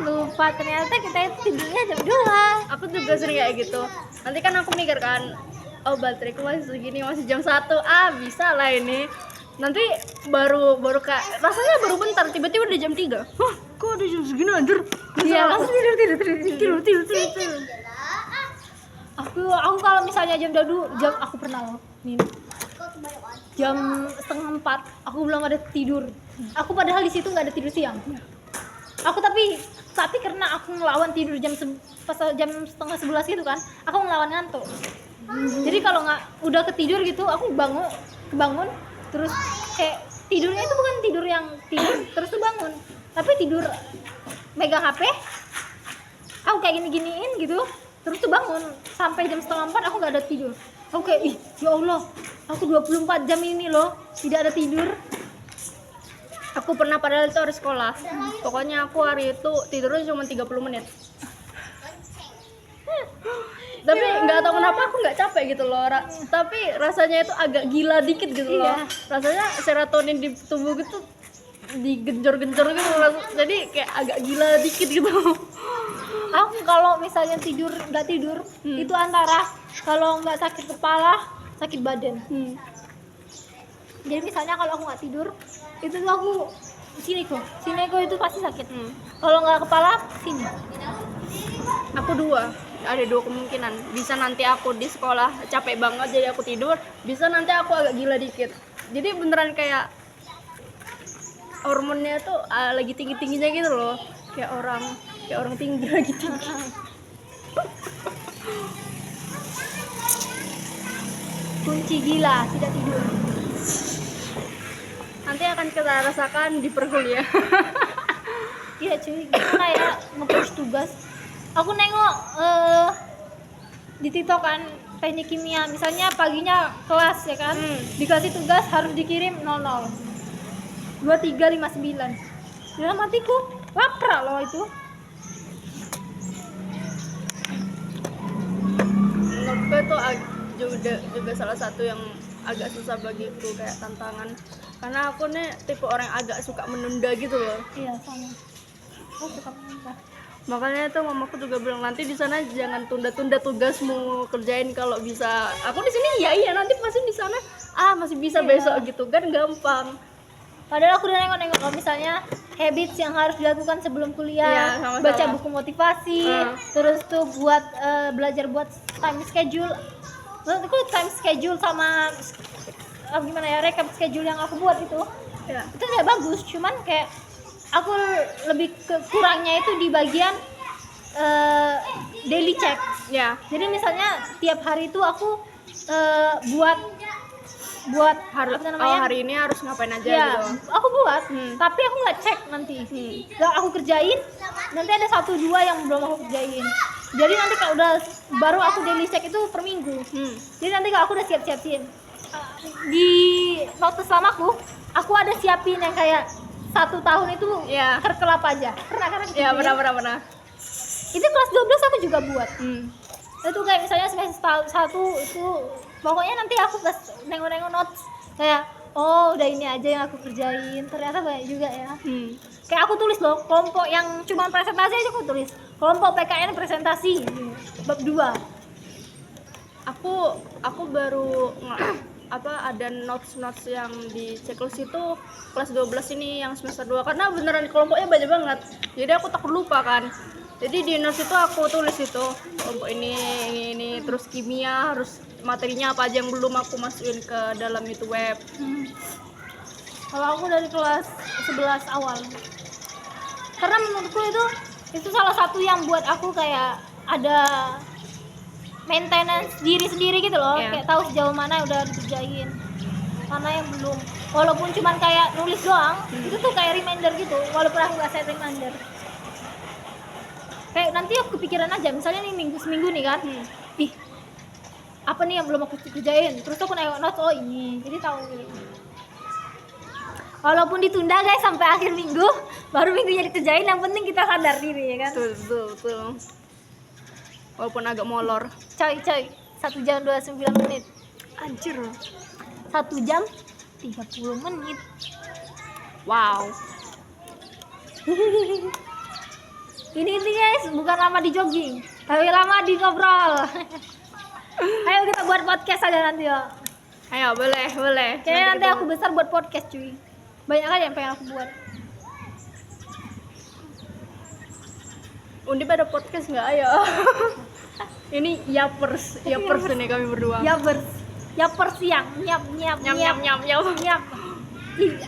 [SPEAKER 2] Lupa ternyata kita itu tidurnya jam 2.
[SPEAKER 1] Aku juga sering kayak gitu. Nanti kan aku mikir kan, oh bateraiku masih segini, masih jam 1, bisa lah ini. Nanti baru kayak rasanya baru bentar, tiba-tiba udah jam 3. Hah, kok udah jam segini anjir?
[SPEAKER 2] Iya, langsung tidur. Aku kalau misalnya jam 2 aku pernah loh nih. jam setengah 4 aku belum ada tidur. Aku padahal di situ nggak ada tidur siang. Aku tapi karena aku ngelawan tidur pas jam setengah 11 gitu kan, aku ngelawan ngantuk. Jadi kalau nggak udah ketidur gitu, aku kebangun terus kayak tidurnya itu bukan tidur yang tidur terus tuh bangun, tapi tidur megang HP. Aku kayak gini-giniin gitu, terus tuh bangun sampai jam setengah 4 aku nggak ada tidur. Aku kayak ih ya Allah, aku 24 jam ini loh tidak ada tidur.
[SPEAKER 1] Aku pernah padahal itu hari sekolah. Pokoknya aku hari itu tidurnya cuma 30 menit. Tapi nggak tahu kenapa aku nggak capek gitu loh. Tapi rasanya itu agak gila dikit gitu loh.
[SPEAKER 2] Iya.
[SPEAKER 1] Rasanya serotonin di tubuh gitu digenjor-genjor gitu. Jadi kayak agak gila dikit gitu.
[SPEAKER 2] Aku kalau misalnya nggak tidur itu antara kalau nggak sakit kepala, sakit badan. Jadi misalnya kalau aku nggak tidur itu tuh aku sineko itu pasti sakit. Kalau nggak kepala sini.
[SPEAKER 1] Aku ada dua kemungkinan. Bisa nanti aku di sekolah capek banget jadi aku tidur, bisa nanti aku agak gila dikit. Jadi beneran kayak hormonnya tuh lagi tinggi-tingginya gitu loh. Kayak orang tinggi lagi tinggi.
[SPEAKER 2] Kunci gila tidak tidur.
[SPEAKER 1] Nanti akan kita rasakan di perkuliahan.
[SPEAKER 2] Iya cuy, kayak nge-push tugas. Aku nengok di TikTok kan teknik kimia, misalnya paginya kelas ya kan, dikasih tugas harus dikirim 00 2359. Dalam hatiku lapar loh itu.
[SPEAKER 1] Menurutku itu juga salah satu yang agak susah bagiku, kayak tantangan. Karena aku nih tipe orang yang agak suka menunda gitu loh.
[SPEAKER 2] Iya sama. Aku suka menunda.
[SPEAKER 1] Makanya tuh mamaku juga bilang nanti di sana jangan tunda-tunda tugasmu, kerjain kalau bisa. Aku di sini iya nanti pasti di sana masih bisa besok gitu kan, gampang.
[SPEAKER 2] Padahal aku udah nengok kalau misalnya habits yang harus dilakukan sebelum kuliah,
[SPEAKER 1] sama-sama.
[SPEAKER 2] baca buku motivasi, terus tuh buat belajar buat time schedule. Menurutku time schedule sama gimana ya, recap schedule yang aku buat itu tidak bagus. Cuman kayak aku lebih kurangnya itu di bagian daily check.
[SPEAKER 1] Ya.
[SPEAKER 2] Jadi misalnya tiap hari itu aku buat
[SPEAKER 1] hari ini harus ngapain aja gitu.
[SPEAKER 2] Aku buat, tapi aku nggak cek nanti. Nggak aku kerjain, nanti ada 1-2 yang belum aku kerjain. Jadi nanti kalau udah baru aku daily check itu per minggu. Jadi nanti kalau aku udah siap-siapin di notes selamaku, aku ada siapin yang kayak 1 tahun itu kerkelap aja. Pernah kan?
[SPEAKER 1] Iya, pernah.
[SPEAKER 2] Itu kelas 12 aku juga buat. Itu kayak misalnya semester 1 itu pokoknya nanti aku pas nengok-nengok notes kayak udah ini aja yang aku kerjain, ternyata banyak juga ya. Kayak aku tulis loh, kelompok yang cuma presentasi aja aku tulis, kelompok PKN presentasi bab 2.
[SPEAKER 1] Aku baru ada notes yang di checklist itu kelas 12 ini yang semester 2, karena beneran kelompoknya banyak banget. Jadi aku takut lupa kan. Jadi di notes itu aku tulis itu kelompok ini terus kimia harus materinya apa aja yang belum aku masukin ke dalam itu web.
[SPEAKER 2] Kalau aku dari kelas 11 awal. Karena menurutku itu salah satu yang buat aku kayak ada maintenance diri sendiri gitu loh. Kayak tahu sejauh mana yang udah dikerjain, mana yang belum. Walaupun cuman kayak nulis doang, itu tuh kayak reminder gitu. Walaupun aku nggak set reminder. Kayak nanti aku kepikiran aja, misalnya nih seminggu nih kan, apa nih yang belum aku kerjain, terus aku nengok notes, ini, jadi tahu gitu. Walaupun ditunda guys sampai akhir minggu, baru minggunya dikerjain, yang penting kita sadar diri ya kan.
[SPEAKER 1] Betul. Walaupun agak molor.
[SPEAKER 2] Coy, 1 jam 29 menit.
[SPEAKER 1] Anjir.
[SPEAKER 2] 1 jam 30 menit.
[SPEAKER 1] Wow.
[SPEAKER 2] Ini guys, bukan lama di jogging, tapi lama di ngobrol. Ayo kita buat podcast aja nanti ya.
[SPEAKER 1] Ayo, boleh.
[SPEAKER 2] Kayaknya nanti aku besar buat podcast cuy. Banyak aja yang pengen aku buat.
[SPEAKER 1] Undip ada podcast nggak? Ayo. Ini yapers ini kami berdua.
[SPEAKER 2] Yapers. Yaper siang, nyap nyap
[SPEAKER 1] Nyam
[SPEAKER 2] nyap
[SPEAKER 1] nyam nyam nyam.
[SPEAKER 2] nyap.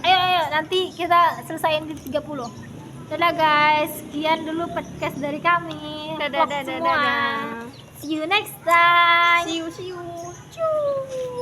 [SPEAKER 2] Ayo nanti kita selesaiin di 30. Dadah guys, sekian dulu podcast dari kami.
[SPEAKER 1] Dadah,
[SPEAKER 2] Vlog
[SPEAKER 1] dadah,
[SPEAKER 2] semua.
[SPEAKER 1] dadah.
[SPEAKER 2] See you next time.
[SPEAKER 1] See you. Ciu.